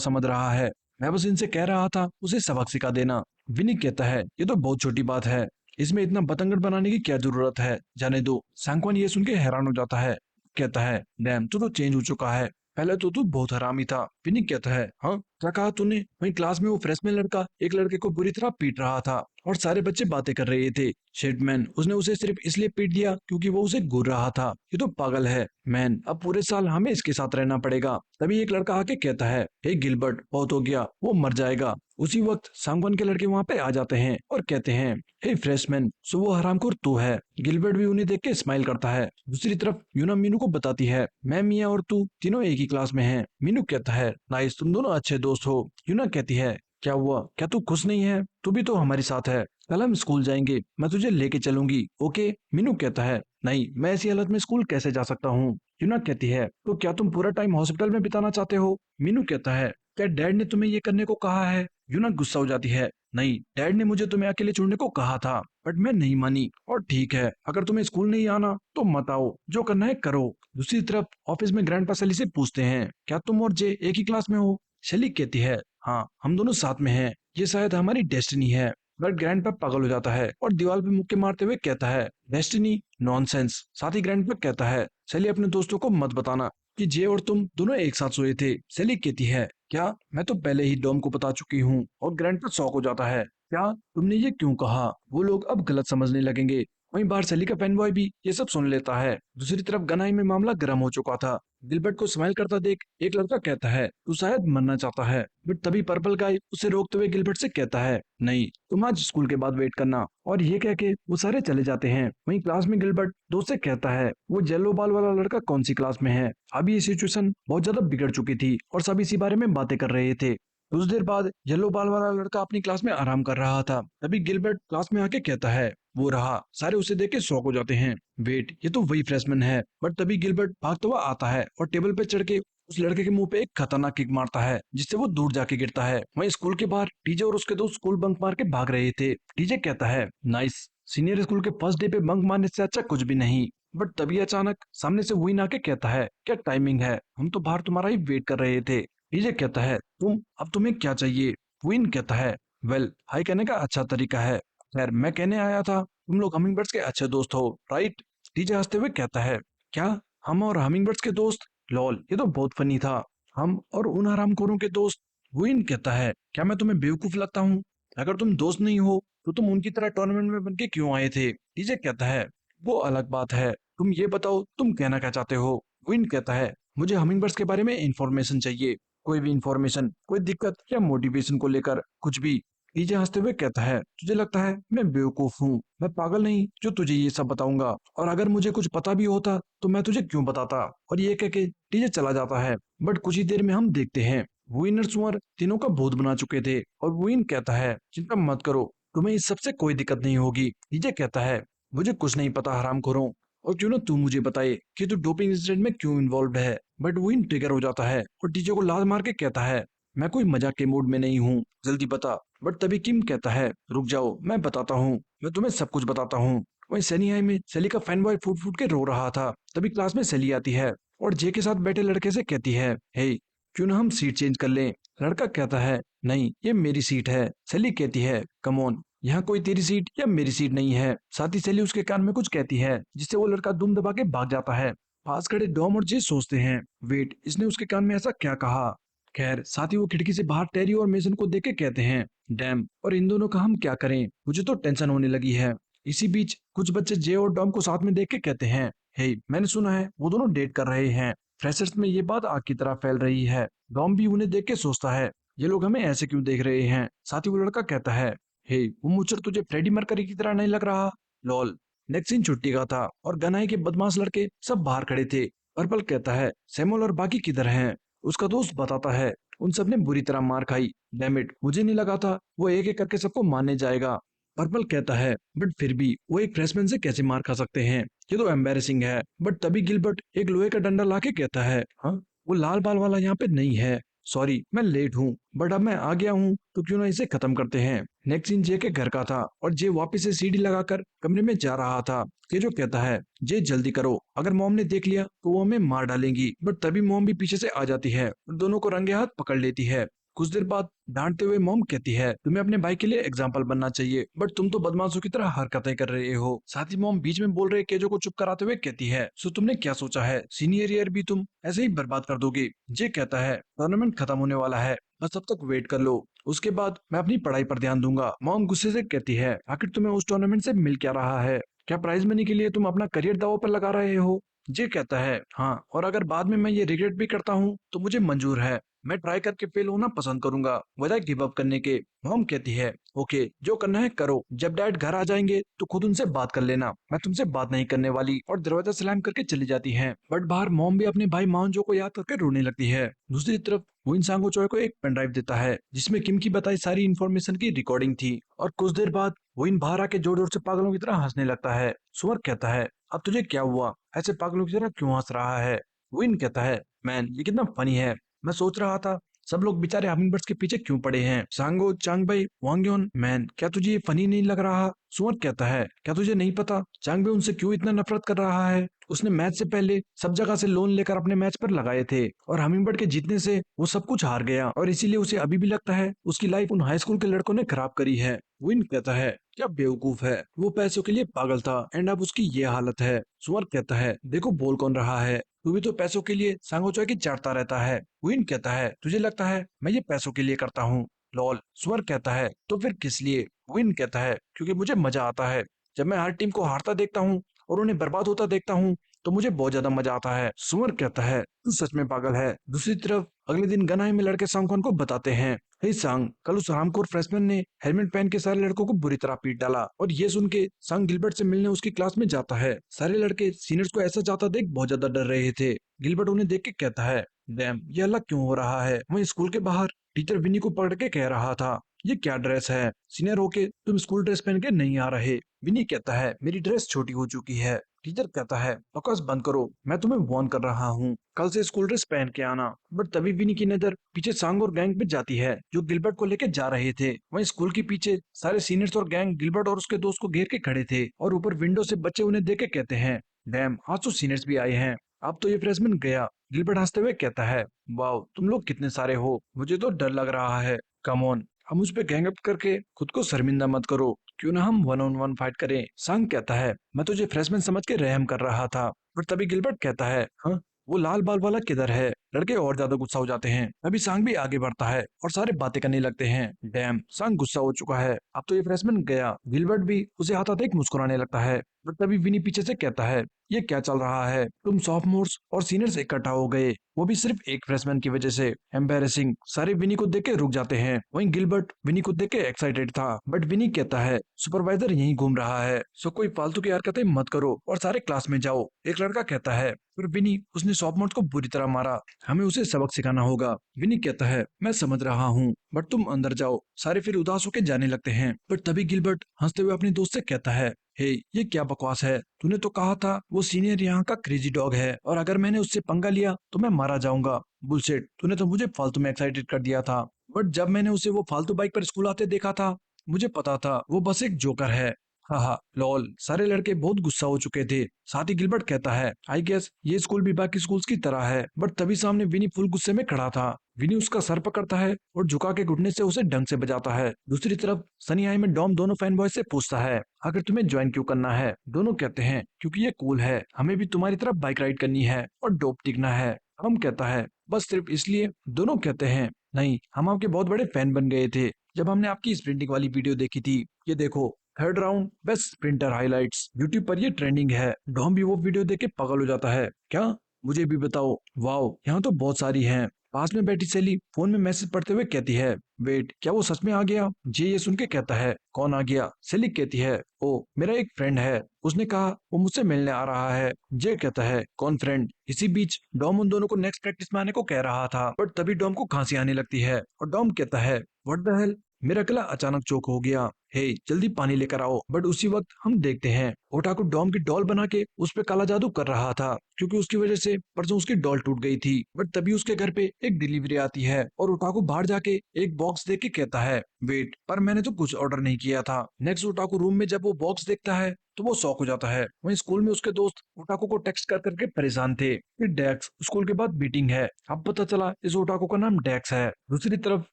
समझ रहा है। मैं बस इनसे कह रहा था उसे सबक सिखा देना। विनी कहता है ये तो बहुत छोटी बात है, इसमें इतना बतंगड़ बनाने की क्या जरूरत है, जाने दो। सांगवान ये सुन के हैरान हो जाता है, कहता है डैम तू तो चेंज हो चुका है, पहले तो तू बहुत हरामी था। विनी कहता है हाँ क्या कहा तूने? वहीं क्लास में वो फ्रेशमैन लड़का एक लड़के को बुरी तरह पीट रहा था और सारे बच्चे बातें कर रहे थे। शेट मैन, उसने उसे सिर्फ इसलिए पीट दिया क्योंकि वो उसे घूर रहा था। ये तो पागल है मैन, अब पूरे साल हमें इसके साथ रहना पड़ेगा। तभी एक लड़का आके कहता है, हे गिलबर्ट बहुत हो गया, वो मर जाएगा। उसी वक्त सांगवान के लड़के वहां पे आ जाते हैं और कहते हैं, हे फ्रेशमैन, सो वो हरामखोर तू है। गिलबर्ट भी उन्हें देख के स्माइल करता है। दूसरी तरफ यूना मीनू को बताती है, मैं मिया और तू तीनों एक ही क्लास में हैं। मीनू कहता है नाइस, तुम दोनों अच्छे दोस्त हो। यूना कहती है क्या हुआ, क्या तू खुश नहीं है? तू भी तो हमारे साथ है, कल हम स्कूल जाएंगे, मैं तुझे लेके चलूंगी, ओके? मीनू कहता है नहीं, मैं ऐसी हालत में स्कूल कैसे जा सकता हूँ। यूना कहती है तो क्या तुम पूरा टाइम हॉस्पिटल में बिताना चाहते हो? मीनू कहता है क्या डैड ने तुम्हें ये करने को कहा है? यूना गुस्सा हो जाती है, नहीं, डैड ने मुझे तुम्हें अकेले छोड़ने को कहा था, बट मैं नहीं मानी। और ठीक है, अगर तुम्हें स्कूल नहीं आना तो मत आओ, जो करना है करो। दूसरी तरफ ऑफिस में ग्रैंडपा सली से पूछते हैं, क्या तुम और जे एक ही क्लास में हो? शैली कहती है हाँ, हम दोनों साथ में हैं, ये शायद हमारी डेस्टिनी है। बट ग्रैंडपा पागल हो जाता है और दीवार पे मुक्के मारते हुए कहता है, डेस्टिनी नॉनसेंस। साथ ही ग्रैंडपा कहता है, शैली अपने दोस्तों को मत बताना कि जे और तुम दोनों एक साथ सोए थे। शैली कहती है क्या? मैं तो पहले ही डॉम को बता चुकी हूँ। और ग्रैंडपा शॉक हो जाता है, क्या तुमने ये क्यों कहा? वो लोग अब गलत समझने लगेंगे। वहीं बाहर सली का फैन बॉय भी ये सब सुन लेता है। दूसरी तरफ गनाई में मामला गर्म हो चुका था। गिलबर्ट को स्माइल करता देख एक लड़का कहता है तू शायद मरना चाहता है। बट तभी पर्पल गाय उसे रोकते हुए गिलबर्ट से कहता है नहीं, तुम आज स्कूल के बाद वेट करना। और ये कह के वो सारे चले जाते हैं। वहीं क्लास में गिलबर्ट दोस्त से कहता है वो येलो बाल वाला लड़का कौन सी क्लास में है। अभी ये सिचुएशन बहुत ज्यादा बिगड़ चुकी थी और सब इसी बारे में बातें कर रहे थे। कुछ देर बाद येलो बाल वाला लड़का अपनी क्लास में आराम कर रहा था। तभी गिलबर्ट क्लास में आके कहता है वो रहा। सारे उसे देख के शॉक हो जाते हैं, वेट ये तो वही फ्रेशमैन है। बट तभी गिलबर्ट भागता हुआ आता है और टेबल पे चढ़ के उस लड़के के मुंह पे एक खतरनाक किक मारता है जिससे वो दूर जाके गिरता है। वहीं स्कूल के बाहर टीजे और उसके दोस्त स्कूल बंक मार के भाग रहे थे। टीजे कहता है नाइस, सीनियर स्कूल के फर्स्ट डे पे बंक मारने से अच्छा कुछ भी नहीं। बट तभी अचानक सामने से विन आके कहता है क्या टाइमिंग है, हम तो बाहर तुम्हारा ही वेट कर रहे थे। टीजे कहता है अब तुम्हें क्या चाहिए? विन कहता है वेल, हाई कहने का अच्छा तरीका है। खैर मैं कहने आया था तुम लोग हमिंगबर्ड्स के अच्छे दोस्त हो, राइट? टीजे हंसते हुए कहता है क्या हम और हमिंगबर्ड्स के दोस्त? लॉल, ये तो बहुत फनी था, हम और उन हरामखोरों के दोस्त। विन कहता है क्या मैं तुम्हें बेवकूफ लगता हूँ? अगर तुम दोस्त नहीं हो तो तुम उनकी तरह टूर्नामेंट में बन के क्यों आए थे? टीजे कहता है वो अलग बात है, तुम ये बताओ तुम कहना क्या चाहते हो? विन कहता है मुझे हमिंगबर्ड्स के बारे में इंफॉर्मेशन चाहिए, कोई भी इंफॉर्मेशन, कोई दिक्कत या मोटिवेशन को लेकर कुछ भी। टीजे हंसते हुए कहता है तुझे लगता है मैं बेवकूफ हूँ? मैं पागल नहीं जो तुझे ये सब बताऊंगा, और अगर मुझे कुछ पता भी होता तो मैं तुझे क्यों बताता। और ये कह के टीजे चला जाता है। बट कुछ ही देर में हम देखते हैं विन और सुअर तीनों का भूत बना चुके थे। और विन कहता है चिंता मत करो, तुम्हें इस सबसे कोई दिक्कत नहीं होगी। टीजे कहता है मुझे कुछ नहीं पता हरामखोरों, और क्यों ना तू मुझे बताए कि तू डोपिंग इंसिडेंट में क्यों इन्वॉल्व है। बट विन ट्रिगर हो जाता है और टीजे को लात मार के कहता है मैं कोई मजाक के मूड में नहीं हूँ, जल्दी बता। बट तभी किम कहता है रुक जाओ मैं बताता हूँ, मैं तुम्हें सब कुछ बताता हूँ। वहीं सनी आई में सेली का फैन बॉय फूट फूट के रो रहा था। तभी क्लास में सेली आती है और जे के साथ बैठे लड़के से कहती है हे, क्यों ना हम सीट चेंज कर लें? लड़का कहता है नहीं, ये मेरी सीट है। सेली कहती है कम ऑन, यहाँ कोई तेरी सीट या मेरी सीट नहीं है। साथ ही सेली उसके कान में कुछ कहती है जिससे वो लड़का दुम दबा के भाग जाता है। पास खड़े डॉम और जे सोचते हैं वेट, इसने उसके कान में ऐसा क्या कहा? खैर साथ ही वो खिड़की से बाहर टेरी और मेसन को देख के कहते हैं डैम, और इन दोनों का हम क्या करें, मुझे तो टेंशन होने लगी है। इसी बीच कुछ बच्चे जे और डॉम को साथ में देख के कहते हैं हे, मैंने सुना है वो दोनों डेट कर रहे हैं। फ्रेशर्स में ये बात आग की तरह फैल रही है। डॉम भी उन्हें देख के सोचता है, ये लोग हमें ऐसे क्यों देख रहे हैं। साथ ही वो लड़का कहता है, हे वो मुचर तुझे फ्रेडी मर्करी की तरह नहीं लग रहा। लॉल। नेक्स्ट सीन छुट्टी का था और गनाई के बदमाश लड़के सब बाहर खड़े थे। पर्पल कहता है, सैमुअल और बाकी किधर हैं। उसका दोस्त बताता है, उन सब ने बुरी तरह मार खाई। डैमिट, मुझे नहीं लगा था वो एक एक करके सबको मारने जाएगा। पर्पल कहता है, बट फिर भी वो एक फ्रेशमैन से कैसे मार खा सकते हैं, ये तो एम्बेरसिंग है। बट तभी गिलबर्ट एक लोहे का डंडा लाके कहता है, हाँ वो लाल बाल वाला यहाँ पे नहीं है। सॉरी मैं लेट हूँ, बट अब मैं आ गया हूँ तो क्यों ना इसे खत्म करते हैं। नेक्स्ट सीन जे के घर का था और जे वापस से सीढ़ी लगाकर कमरे में जा रहा था। ये जो कहता है, जे जल्दी करो, अगर मॉम ने देख लिया तो वो हमें मार डालेंगी। बट तभी मॉम भी पीछे से आ जाती है और दोनों को रंगे हाथ पकड़ लेती है। कुछ देर बाद डांटते हुए मॉम कहती है, तुम्हें अपने भाई के लिए एग्जाम्पल बनना चाहिए, बट तुम तो बदमाशों की तरह हरकतें कर रहे हो। साथ ही मॉम बीच में बोल रहे केजो को चुप कराते हुए कहती है, सो तुमने क्या सोचा है, सीनियर ईयर भी तुम ऐसे ही बर्बाद कर दोगे। जे कहता है, टूर्नामेंट खत्म होने वाला है, बस तब तक वेट कर लो, उसके बाद मैं अपनी पढ़ाई पर ध्यान दूंगा। मॉम गुस्से से कहती है, आखिर तुम्हें उस टूर्नामेंट से मिल क्या रहा है, क्या प्राइज मनी के लिए तुम अपना करियर दांव पर लगा रहे हो। जे कहता है, हाँ, और अगर बाद में मैं ये रिग्रेट भी करता हूँ तो मुझे मंजूर है, मैं ट्राई करके फेल होना पसंद करूंगा बजाय गिव अप करने के। मॉम कहती है, ओके जो करना है करो, जब डैड घर आ जाएंगे तो खुद उनसे बात कर लेना, मैं तुमसे बात नहीं करने वाली, और दरवाजा स्लैम करके चली जाती है। बट बाहर मॉम भी अपने भाई माउंजो को याद करके रोने लगती है। दूसरी तरफ वो इंसांगो चोय को एक पेन ड्राइव देता है जिसमें किम की बताई सारी इन्फॉर्मेशन की रिकॉर्डिंग थी, और कुछ देर बाद वो इन बाहर आके जोर जोर से पागलों की तरह हंसने लगता है। सुअर कहता है, अब तुझे क्या हुआ, ऐसे पागलों की तरह क्यों हंस रहा है। विन कहता है, मैन ये कितना फनी है, मैं सोच रहा था सब लोग बेचारे हमिंगबर्ड्स के पीछे क्यों पड़े हैं। सांगो, चांगबाई, वांग्योन, मैन क्या तुझे ये फनी नहीं लग रहा। सुअर कहता है, क्या तुझे नहीं पता चांगबाई उनसे क्यों इतना नफरत कर रहा है। उसने मैच से पहले सब जगह से लोन लेकर अपने मैच पर लगाए थे और हमिंगबर्ड के जीतने से वो सब कुछ हार गया, और इसीलिए उसे अभी भी लगता है उसकी लाइफ उन हाई स्कूल के लड़कों ने खराब करी है। विन कहता है, क्या बेवकूफ है, वो पैसों के लिए पागल था एंड अब उसकी ये हालत है। सुअर कहता है, देखो बोल कौन रहा है, तू भी तो पैसों के लिए सांगोचोय की चाटता रहता है। विन कहता है, तुझे लगता है मैं ये पैसों के लिए करता हूँ। लॉल। सुअर कहता है, तो फिर किस लिए। विन कहता है, क्योंकि मुझे मजा आता है, जब मैं हर टीम को हारता देखता हूँ और उन्हें बर्बाद होता देखता हूँ तो मुझे बहुत ज्यादा मजा आता है। सुअर कहता है, तू सच में पागल है। दूसरी तरफ अगले दिन गनाई में लड़के सांगवान को बताते हैं, हे सांग, कल उस हरामखोर फ्रेशमैन ने हेलमेट पहन के सारे लड़कों को बुरी तरह पीट डाला, और ये सुन के सांग गिलबर्ट से मिलने उसकी क्लास में जाता है। सारे लड़के सीनियर्स को ऐसा जाता देख बहुत ज्यादा डर रहे थे। गिलबर्ट उन्हें देख के कहता है, डैम ये अलग क्यों हो रहा है। वहीं स्कूल के बाहर टीचर विनी को पकड़ के कह रहा था, ये क्या ड्रेस है, सीनियर होके तुम स्कूल ड्रेस पहन के नहीं आ रहे। विनी कहता है, मेरी ड्रेस छोटी हो चुकी है। टीचर कहता है, बकवास बंद करो, मैं तुम्हें वार्न कर रहा हूँ, कल से स्कूल ड्रेस पहन के आना। बट तभी विनी की नजर पीछे सांग और गैंग पे जाती है जो गिलबर्ट को लेके जा रहे थे। वहीं स्कूल के पीछे सारे सीनियर्स और गैंग गिलबर्ट और उसके दोस्त को घेर के खड़े थे, और ऊपर विंडो से बच्चे उन्हें देख के कहते हैं, डैम आज तो सीनियर्स भी आए हैं, अब तो ये फ्रेशमैन गया। गिलबर्ट हंसते हुए कहता है, वाओ तुम लोग कितने सारे हो, मुझे तो डर लग रहा है। कम ऑन, हम मुझ पे गैंग अप करके खुद को शर्मिंदा मत करो, क्यों ना हम वन ऑन वन फाइट करें। सांग कहता है, मैं तुझे फ्रेशमैन समझ के रहम कर रहा था। पर तभी गिलबर्ट कहता है, हाँ वो लाल बाल वाला किधर है। लड़के और ज्यादा गुस्सा हो जाते हैं। अभी सांग भी आगे बढ़ता है और सारे बातें करने लगते हैं। डैम, सांग गुस्सा हो चुका है, अब तो ये फ्रेशमैन गया। गिलबर्ट भी उसे हाथ देख मुस्कुराने लगता है। पर तभी विनी पीछे से कहता है, ये क्या चल रहा है, तुम सॉफ्टमोर्स और सीनियर्स इकट्ठा हो गए, वो भी सिर्फ एक फ्रेशमैन की वजह से, एम्बेरसिंग। सारे विनी को देख के रुक जाते हैं। वहीं गिलबर्ट विनी को देख के एक्साइटेड था, बट विनी कहता है, सुपरवाइजर यहीं घूम रहा है, सो कोई फालतू की हरकतें मत करो और सारे क्लास में जाओ। एक लड़का कहता है, पर विनी उसने सॉफ्टमोर्स को बुरी तरह मारा, हमें उसे सबक सिखाना होगा। विनी कहता है, मैं समझ रहा हूँ, बट तुम अंदर जाओ। सारे फिर उदास होकर जाने लगते हैं। पर तभी गिलबर्ट हंसते हुए अपने दोस्त से कहता है, हे ये क्या बकवास है, तूने तो कहा था वो सीनियर यहाँ का क्रेजी डॉग है, और अगर मैंने उससे पंगा लिया तो मैं मारा जाऊंगा। बुलशिट, तूने तो मुझे फालतू में एक्साइटेड कर दिया था, बट जब मैंने उसे वो फालतू बाइक पर स्कूल आते देखा था मुझे पता था वो बस एक जोकर है। हाँ लॉल। सारे लड़के बहुत गुस्सा हो चुके थे। साथ ही गिलबर्ट कहता है, आई गेस ये स्कूल भी बाकी स्कूल्स की तरह है। बट तभी सामने विनी फुल गुस्से में खड़ा था। विनी उसका सर पकड़ता है और झुका के घुटने से उसे ढंग से बजाता है। दूसरी तरफ सनी आई में डॉम दोनों फैन बॉय से पूछता है, आखिर तुम्हें ज्वाइन क्यों करना है। दोनों कहते हैं, क्योंकि ये कूल है, हमें भी तुम्हारी तरफ बाइक राइड करनी है और डोप टिकना है। हम कहता है, बस सिर्फ इसलिए। दोनों कहते हैं, नहीं, हम आपके बहुत बड़े फैन बन गए थे जब हमने आपकी स्प्रिंटिंग वाली वीडियो देखी थी। ये देखो, third round best sprinter highlights, YouTube पर ये ट्रेंडिंग है। डॉम भी वो वीडियो देख के पागल हो जाता है। क्या मुझे भी बताओ। वाओ, यहाँ तो बहुत सारी हैं। पास में बैठी सेली फोन में मैसेज पढ़ते हुए कहती है, वेट, क्या वो सच में आ गया? जे ये सुन के कहता है, कौन आ गया? सेली कहती है, ओ, मेरा एक फ्रेंड है, उसने कहा वो मुझसे मिलने आ रहा है। जे कहता है, कौन फ्रेंड? इसी बीच डॉम उन दोनों को नेक्स्ट प्रैक्टिस में आने को कह रहा था, बट तभी डॉम को खांसी आने लगती है और डॉम कहता है, व्हाट द हेल? मेरा गला अचानक चोक हो गया। हे, जल्दी पानी लेकर आओ। बट उसी वक्त हम देखते हैं ओटाकू डॉम की डॉल बना के उस पे काला जादू कर रहा था, क्योंकि उसकी वजह से परसों उसकी डॉल टूट गई थी। बट तभी उसके घर पे एक डिलीवरी आती है और ओटाकू बाहर जाके एक बॉक्स देख के कहता है, वेट, पर मैंने तो कुछ ऑर्डर नहीं किया था। नेक्स्ट ओटाकू रूम में जब वो बॉक्स देखता है तो वो शॉक हो जाता है। वहीं स्कूल में उसके दोस्त ओटाकू को टेक्स्ट कर करके परेशान थे कि डेक्स, स्कूल के बाद मीटिंग है। अब पता चला इस ओटाकू का नाम डेक्स है। दूसरी तरफ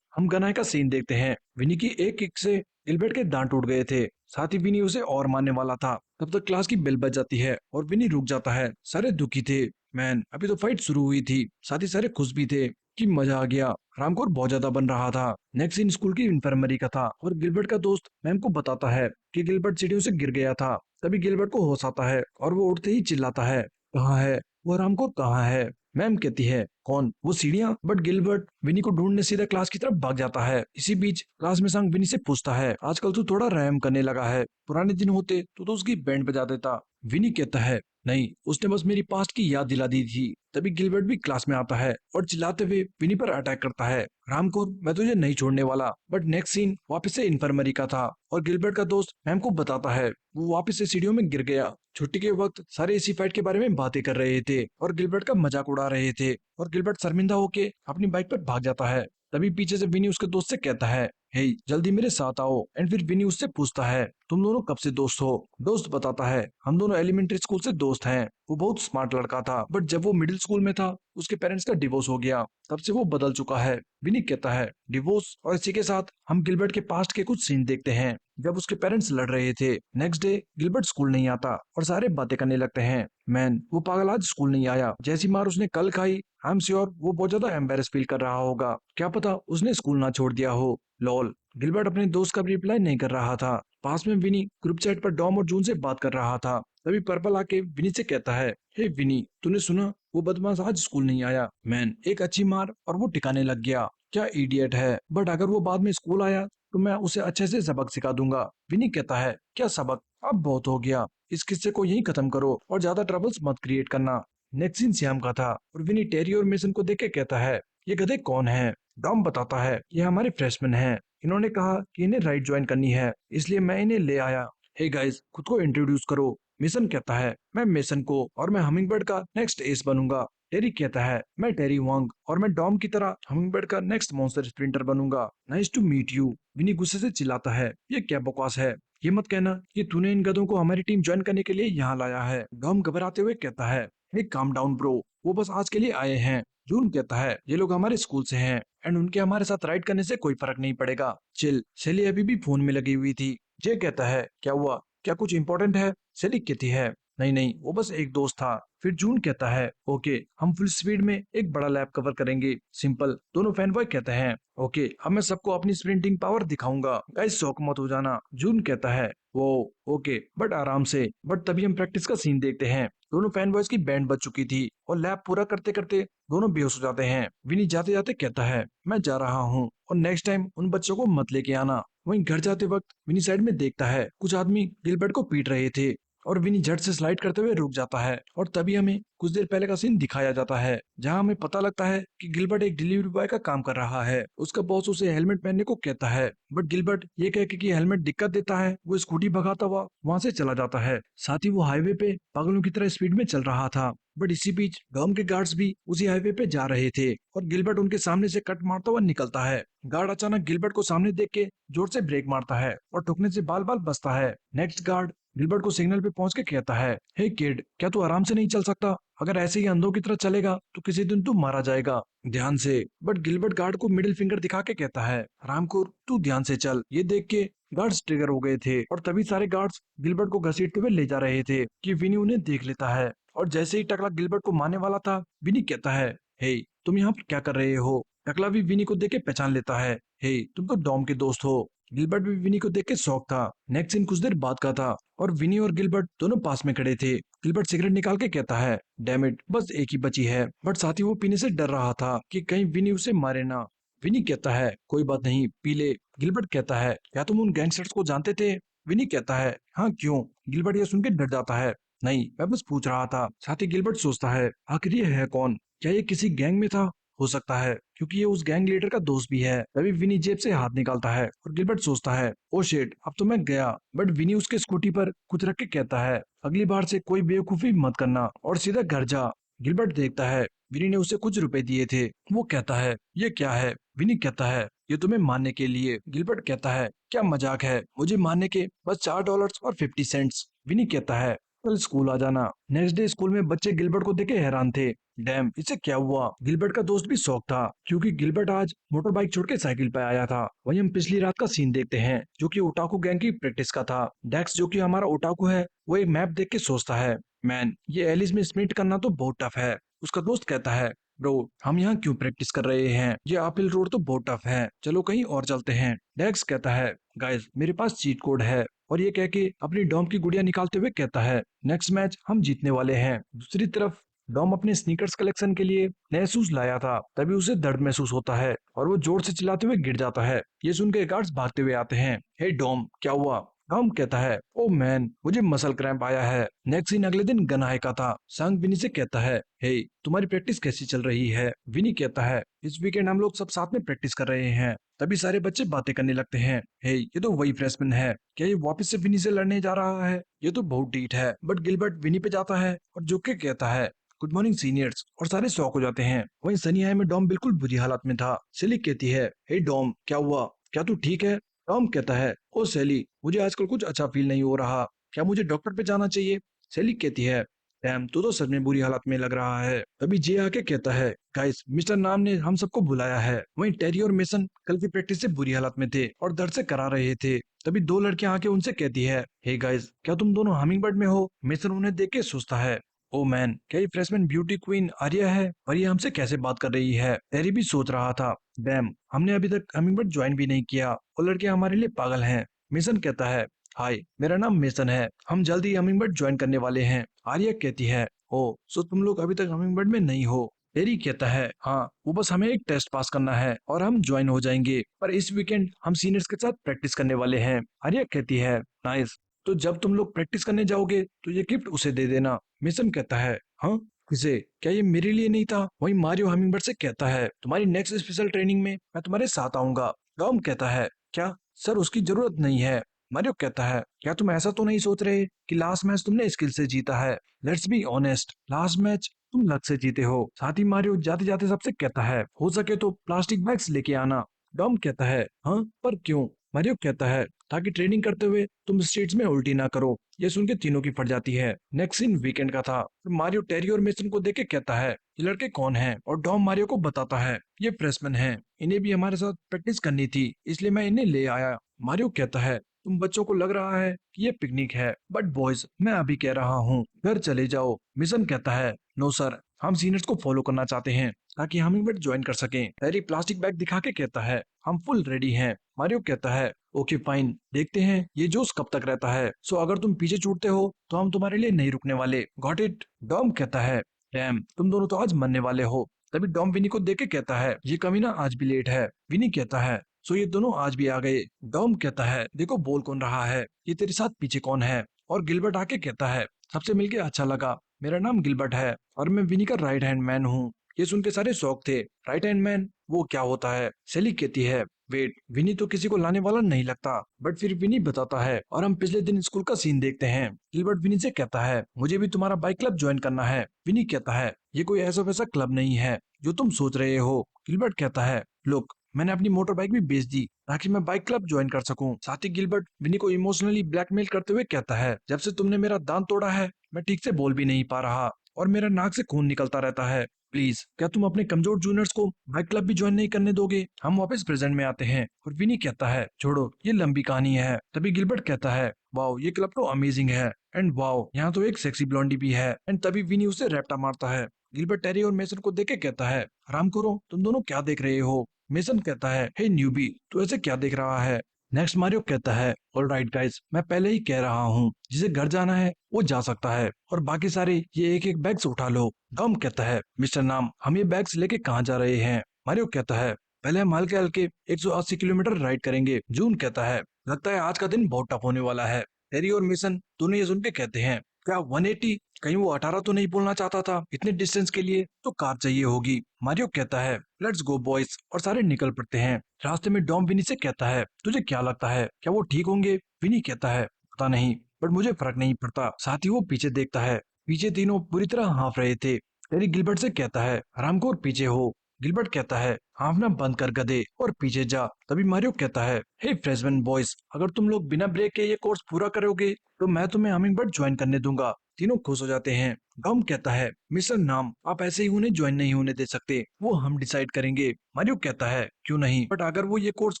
हम गनाए का सीन देखते हैं। विनी की एक किक से गिलबर्ट के दांत टूट गए थे। साथ ही विनी उसे और मारने वाला था। तब तक क्लास की बेल बज जाती है और विनी रुक जाता है। सारे दुखी थे। मैन, अभी तो फाइट शुरू हुई थी। साथ ही सारे खुश भी थे कि मजा आ गया। रामकोर बहुत ज्यादा बन रहा था। नेक्स्ट सीन स्कूल की इन्फर्मरी का था और गिलबर्ट का दोस्त मैम को बताता है कि गिलबर्ट सीढ़ियों से गिर गया था। तभी गिलबर्ट को होश आता है और वो उठते ही चिल्लाता है, कहाँ है वो? रामकोर कहाँ है? मैम कहती है, कौन? वो सीढ़ियाँ? बट गिलबर्ट विनी को ढूंढने सीधा क्लास की तरफ भाग जाता है। इसी बीच क्लास में संग विनी से पूछता है, आजकल तू थोड़ा रहम करने लगा है। पुराने दिन होते तो उसकी बैंड बजा देता। विनी कहता है, नहीं, उसने बस मेरी पास्ट की याद दिला दी थी। तभी गिलबर्ट भी क्लास में आता है और चिल्लाते हुए विनी पर अटैक करता है, रामकोर, मैं तुझे नहीं छोड़ने वाला। बट नेक्स्ट सीन वापस से इन्फर्मरी का था और गिलबर्ट का दोस्त मैम को बताता है वो वापस से सीढ़ियों में गिर गया। छुट्टी के वक्त सारे इसी फाइट के बारे में बातें कर रहे थे और गिलबर्ट का मजाक उड़ा रहे थे और गिलबर्ट शर्मिंदा होके अपनी बाइक पर भाग जाता है। तभी पीछे से विनी उसके दोस्त से कहता है, हे, जल्दी मेरे साथ आओ। एंड फिर विनी उससे पूछता है, तुम दोनों कब से दोस्त हो? दोस्त बताता है, हम दोनों एलिमेंट्री स्कूल से दोस्त हैं। वो बहुत स्मार्ट लड़का था, बट जब वो मिडिल स्कूल में था उसके पेरेंट्स का डिवोर्स हो गया। तब से वो बदल चुका है। विनी कहता है, डिवोर्स? और इसी के साथ हम गिलबर्ट के पास्ट के कुछ सीन देखते हैं जब उसके पेरेंट्स लड़ रहे थे। नेक्स्ट डे गिलबर्ट स्कूल नहीं आता और सारे बातें करने लगते हैं, मैन, वो पागल आज स्कूल नहीं आया। जैसी मार उसने कल खाई, आई एम श्योर वो बहुत ज्यादा एम्बेरस फील कर रहा होगा। क्या पता उसने स्कूल ना छोड़ दिया हो। लॉल। गिलबर्ट अपने दोस्त का भी रिप्लाई नहीं कर रहा था। पास में विनी ग्रुप चैट पर डॉम और जून से बात कर रहा था। तभी पर्पल आके विनी से कहता है, हे विनी, तूने सुना? वो बदमाश आज स्कूल नहीं आया। मैन, एक अच्छी मार और वो टिकाने लग गया। क्या इडियट है। बट अगर वो बाद में स्कूल आया तो मैं उसे अच्छे से सबक सिखा दूंगा। विनी कहता है, क्या सबक? अब बहुत हो गया, इस किस्से को यहीं खत्म करो और ज्यादा ट्रबल्स मत क्रिएट करना। नेक्स्ट सीन श्याम का था और विनी टेरी और मेसन को देख के कहता है, ये गधे कौन है? डॉम बताता है, ये हमारे फ्रेशमैन हैं। इन्होंने कहा कि इन्हें राइड ज्वाइन करनी है, इसलिए मैं इन्हें ले आया। हे गाइस, खुद को इंट्रोड्यूस करो। मेसन कहता है, मैं मेसन को और मैं हमिंगबर्ड का नेक्स्ट एस बनूंगा। टेरी कहता है, मैं टेरी वांग और मैं डॉम की तरह हमिंगबर्ड का नेक्स्ट मॉन्स्टर स्प्रिंटर बनूंगा। Nice to meet you. Vinny गुस्से से चिल्लाता है, ये क्या बकवास है? ये मत कहना कि तूने इन गधों को हमारी टीम ज्वाइन करने के लिए यहाँ लाया है। डॉम घबराते हुए कहता है, हे काम डाउन ब्रो, वो बस आज के लिए आए हैं। जून कहता है, ये लोग हमारे स्कूल से हैं एंड उनके हमारे साथ राइड करने से कोई फर्क नहीं पड़ेगा। चिल। सेली अभी भी फोन में लगी हुई थी। जे कहता है, क्या हुआ? क्या कुछ इंपॉर्टेंट है? सेली कहती है, नहीं नहीं, वो बस एक दोस्त था। फिर जून कहता है, ओके, हम फुल स्पीड में एक बड़ा लैब कवर करेंगे, सिंपल। दोनों फैन बॉय कहते हैं, ओके, अब मैं सबको अपनी स्प्रिंटिंग पावर दिखाऊंगा। गाइस, शौक मत हो जाना। जून कहता है, वो, ओके, बट आराम से। बट तभी हम प्रैक्टिस का सीन देखते हैं। दोनों फैन बॉयज की बैंड बज चुकी थी और लैब पूरा करते करते दोनों बेहोश हो जाते हैं। विनी जाते जाते कहता है, मैं जा रहा हूँ और नेक्स्ट टाइम उन बच्चों को मत लेके आना। वहीं घर जाते वक्त विनी साइड में देखता है कुछ आदमी गिलबर्ट को पीट रहे थे और विनी झट से स्लाइड करते हुए रुक जाता है और तभी हमें कुछ देर पहले का सीन दिखाया जाता है जहां हमें पता लगता है कि गिलबर्ट एक डिलीवरी बॉय का काम कर रहा है। उसका बॉस उसे हेलमेट पहनने को कहता है, बट गिलबर्ट ये कह के कि हेलमेट दिक्कत देता है, वो स्कूटी भगाता हुआ वहां से चला जाता है। साथ ही वो हाईवे पे पागलों की तरह स्पीड में चल रहा था। बट इसी बीच डॉम के गार्ड्स भी उसी हाईवे पे जा रहे थे और गिलबर्ट उनके सामने से कट मारता हुआ निकलता है। गार्ड अचानक गिलबर्ट को सामने देख के जोर से ब्रेक मारता है और ठुकने से बाल बाल बचता है। नेक्स्ट गार्ड गिलबर्ट को सिग्नल पे पहुंच के कहता है, हे किड, क्या तू आराम से नहीं चल सकता? अगर ऐसे ही अंधों की तरह चलेगा तो किसी दिन तू मारा जाएगा, ध्यान से। बट गिलबर्ट गार्ड को मिडिल फिंगर दिखा के कहता है, रामकुर, तू ध्यान से चल। ये देख के गार्ड्स ट्रिगर हो गए थे और तभी सारे गार्ड्स गिलबर्ट को घसीटते हुए ले जा रहे थे कि विनी उन्हें देख लेता है। और जैसे ही टकला गिलबर्ट को मारने वाला था, विनी कहता है, हे, तुम यहाँ पर क्या कर रहे हो? टकला भी विनी को देख के पहचान लेता है, हे, तुम तो डॉम के दोस्त हो। गिलबर्ट भी विनी को देख के शौक था। नेक्स्ट सीन कुछ देर बाद का था और विनी और गिलबर्ट दोनों पास में खड़े थे। गिलबर्ट सिगरेट निकाल के कहता है, डैम इट, बस एक ही बची है। बट साथ ही वो पीने से डर रहा था कि कहीं विनी उसे मारे ना। विनी कहता है, कोई बात नहीं, पी ले। गिलबर्ट कहता है, क्या तुम उन गैंगस्टर्स को जानते थे? विनी कहता है, हाँ क्यों? गिलबर्ट ये सुन के डर जाता है, नहीं मैं बस पूछ रहा था। साथ ही गिलबर्ट सोचता है, आखिर ये है कौन? क्या ये किसी गैंग में था? हो सकता है, क्योंकि ये उस गैंग लीडर का दोस्त भी है। तभी विनी जेब से हाथ निकालता है और गिलबर्ट सोचता है, ओ शिट, अब तो मैं गया। बट विनी उसके स्कूटी पर कुछ रख के कहता है, अगली बार से कोई बेवकूफी मत करना और सीधा घर जा। गिलबर्ट देखता है विनी ने उसे कुछ रुपए दिए थे। वो कहता है, ये क्या है? विनी कहता है, ये तुम्हें मारने के लिए। गिलबर्ट कहता है, क्या मजाक है? मुझे मारने के बस $4.50। विनी कहता है, कल स्कूल आ जाना। नेक्स्ट डे स्कूल में बच्चे गिलबर्ट को देखे हैरान थे। डैम, इसे क्या हुआ? गिलबर्ट का दोस्त भी शौक था क्योंकि गिलबर्ट आज मोटर बाइक छोड़ के साइकिल पे आया था। वहीं हम पिछली रात का सीन देखते हैं जो कि ओटाकू गैंग की प्रैक्टिस का था। डेक्स जो कि हमारा ओटाकू है, वो एक मैप देख के सोचता है, मैन ये एलिस में स्प्रिंट करना तो बहुत टफ है। उसका दोस्त कहता है, ब्रो हम यहाँ क्यों प्रैक्टिस कर रहे हैं? ये अपहिल रोड तो बहुत टफ है, चलो कहीं और चलते हैं। डेक्स कहता है, गाइस मेरे पास चीट कोड है। और ये कह के अपनी डॉम की गुड़िया निकालते हुए कहता है, नेक्स्ट मैच हम जीतने वाले हैं। दूसरी तरफ डॉम अपने स्नीकर्स कलेक्शन के लिए नए शूज लाया था। तभी उसे दर्द महसूस होता है और वो जोर से चिल्लाते हुए गिर जाता है। ये सुन के गार्ड्स भागते हुए आते हैं, हे डॉम क्या हुआ? डॉम कहता है, ओ मैन मुझे मसल क्रैम्प आया है। नेक्स्ट सीन अगले दिन गनाए का था। सांग विनी से कहता है, हे तुम्हारी प्रैक्टिस कैसी चल रही है? विनी कहता है, इस वीकेंड हम लोग सब साथ में प्रैक्टिस कर रहे हैं। तभी सारे बच्चे बातें करने लगते हैं, हे ये तो वही फ्रेशमैन है, क्या ये वापस से विनी से लड़ने जा रहा है? ये तो बहुत डीठ है। बट गिलबर्ट विनी पे जाता है और झुक के कहता है, गुड मॉर्निंग सीनियर्स, और सारे शॉक हो जाते हैं। वहीं सनी हाई में डॉम बिल्कुल बुरी हालत में था। सेली कहती है, हे डॉम क्या हुआ? क्या तू ठीक है? टॉम कहता है, ओ सैली मुझे आजकल कुछ अच्छा फील नहीं हो रहा, क्या मुझे डॉक्टर पे जाना चाहिए? सैली कहती है, डैम तू तो सच में बुरी हालत में लग रहा है। तभी जे आके कहता है, गाइस मिस्टर नाम ने हम सबको बुलाया है। वहीं टेरी और मेसन कल की प्रैक्टिस से बुरी हालत में थे और दर्द से करा रहे थे। तभी दो लड़कियां आके उनसे कहती है, हे गाइस क्या तुम दोनों हमिंग बर्ड में हो? मेसन उन्हें देख के सोचता है, ओ मैन क्या ये फ्रेशमैन ब्यूटी क्वीन आर्या है और ये हमसे कैसे बात कर रही है? टेरी भी सोच रहा था, डैम हमने अभी तक हमिंग ज्वाइन भी नहीं किया और लड़कियां हमारे लिए पागल हैं। मेसन कहता है, हाय मेरा नाम मेसन है, हम जल्द ही हमिंग ज्वाइन करने वाले हैं। आर्या कहती है, ओ सो तुम लोग अभी तक हमिंग में नहीं हो? टेरी कहता है, हाँ वो बस हमें एक टेस्ट पास करना है और हम ज्वाइन हो जाएंगे, पर इस वीकेंड हम सीनियर्स के साथ प्रैक्टिस करने वाले हैं। आर्या कहती है, नाइस, तो जब तुम लोग प्रैक्टिस करने जाओगे तो ये गिफ्ट उसे दे देना। मिशन कहता है, हाँ किसे? क्या ये मेरे लिए नहीं था? वहीं मारियो हमिंगबर्ड से कहता है, तुम्हारी नेक्स्ट स्पेशल ट्रेनिंग में मैं तुम्हारे साथ आऊंगा। टॉम कहता है, क्या? सर उसकी जरूरत नहीं है। मारियो कहता है, क्या तुम ऐसा तो नहीं सोच रहे कि लास्ट मैच तुमने स्किल से जीता है? Let's be honest, last match तुम लक से जीते हो। साथ ही मारियो जाते जाते सबसे कहता है, हो सके तो प्लास्टिक बैग्स लेके आना। डॉम कहता है, हाँ पर क्यों? मारियो कहता है, ताकि ट्रेनिंग करते हुए तुम स्ट्रीट्स में उल्टी ना करो। ये सुन के तीनों की फट जाती है। नेक्स्ट सीन वीकेंड का था। मारियो टेरी और मेसन को देख के कहता है, ये लड़के कौन हैं? और डॉम मारियो को बताता है, ये फ्रेशमैन हैं, इन्हें भी हमारे साथ प्रैक्टिस करनी थी इसलिए मैं इन्हें ले आया। मारियो कहता है, तुम बच्चों को लग रहा है कि ये पिकनिक है, बट बॉयज मैं अभी कह रहा हूँ घर चले जाओ। मिशन कहता है, नो सर हम सीनियर्स को फॉलो करना चाहते हैं ताकि हम इवेंट ज्वाइन कर सकें। हैरी प्लास्टिक बैग दिखा के कहता है, हम फुल रेडी हैं। मारियो कहता है, ओके फाइन, देखते हैं ये जोश कब तक रहता है। सो अगर तुम पीछे छूटते हो तो हम तुम्हारे लिए नहीं रुकने वाले, गॉट इट? डॉम कहता है, डैम तुम दोनों तो आज मरने वाले हो। तभी डॉम विनी को देख के कहता है, ये कमीना आज भी लेट है। विनी कहता है, सो ये दोनों आज भी आ गए। डॉम कहता है, देखो बोल कौन रहा है, ये तेरे साथ पीछे कौन है? और गिलबर्ट आके कहता है, सबसे मिलके अच्छा लगा, मेरा नाम गिलबर्ट है और मैं विनी का राइट हैंड मैन हूँ। ये सुन के सारे शौक थे। राइट हैंड मैन वो क्या होता है? सेली कहती है, वेट विनी तो किसी को लाने वाला नहीं लगता। बट फिर विनी बताता है और हम पिछले दिन स्कूल का सीन देखते हैं। गिलबर्ट विनी से कहता है, मुझे भी तुम्हारा बाइक क्लब ज्वाइन करना है। विनी कहता है, ये कोई ऐसा वैसा क्लब नहीं है जो तुम सोच रहे हो। गिलबर्ट कहता है, लुक मैंने अपनी मोटर बाइक भी बेच दी ताकि मैं बाइक क्लब ज्वाइन कर सकूं। साथ ही गिलबर्ट विनी को इमोशनली ब्लैकमेल करते हुए कहता है, जब से तुमने मेरा दांत तोड़ा है मैं ठीक से बोल भी नहीं पा रहा और मेरा नाक से खून निकलता रहता है। प्लीज क्या तुम अपने कमजोर जूनियर्स को बाइक क्लब भी ज्वाइन नहीं करने दोगे? हम वापस प्रेजेंट में आते हैं और विनी कहता है, छोड़ो ये लंबी कहानी है। तभी गिलबर्ट कहता है, वाओ ये क्लब तो अमेजिंग है, एंड वाओ यहाँ तो एक सेक्सी ब्लॉन्डी भी है। एंड तभी विनी उसे रैप्टा मारता है। गिलबर्ट टेरी और मेसन को देख के कहता है, आराम करो तुम दोनों क्या देख रहे हो? मेसन कहता है, हे न्यूबी तू ऐसे क्या देख रहा है? नेक्स्ट मारियो कहता है, ऑलराइट गाइस, मैं पहले ही कह रहा हूँ, जिसे घर जाना है वो जा सकता है और बाकी सारे ये एक एक बैग्स उठा लो। डॉम कहता है, मिस्टर नाम, हम ये बैग्स लेके कहाँ जा रहे हैं? मारियो कहता है, पहले हम हल्के हल्के 180 किलोमीटर राइड करेंगे। जून कहता है, लगता है आज का दिन बहुत टफ होने वाला है। टेरी और मिशन दोनों ये सुन के कहते हैं, क्या 180? कहीं वो 18 तो नहीं बोलना चाहता था? इतने डिस्टेंस के लिए तो कार चाहिए होगी। मारियो कहता है, लेट्स गो बॉयज, और सारे निकल पड़ते हैं। रास्ते में डॉम विनी से कहता है, तुझे क्या लगता है, क्या वो ठीक होंगे? विनी कहता है, पता नहीं, बट मुझे फर्क नहीं पड़ता। साथ ही वो पीछे देखता है, पीछे तीनों बुरी तरह हाँफ रहे थे। टेरी गिलबर्ट से कहता है, रामकोर पीछे हो। गिलबर्ट कहता है, हाँफना बंद कर गधे और पीछे जा। तभी मारियो कहता है, हे फ्रेशमैन बॉयज, अगर तुम लोग बिना ब्रेक के ये कोर्स पूरा करोगे तो मैं तुम्हें हमिंगबर्ड ज्वाइन करने दूंगा। तीनों खुश हो जाते हैं। डॉम कहता है, मिस्टर नाम, आप ऐसे ही उन्हें ज्वाइन नहीं होने दे सकते, वो हम डिसाइड करेंगे। मारियो कहता है, क्यों नहीं, बट अगर वो ये कोर्स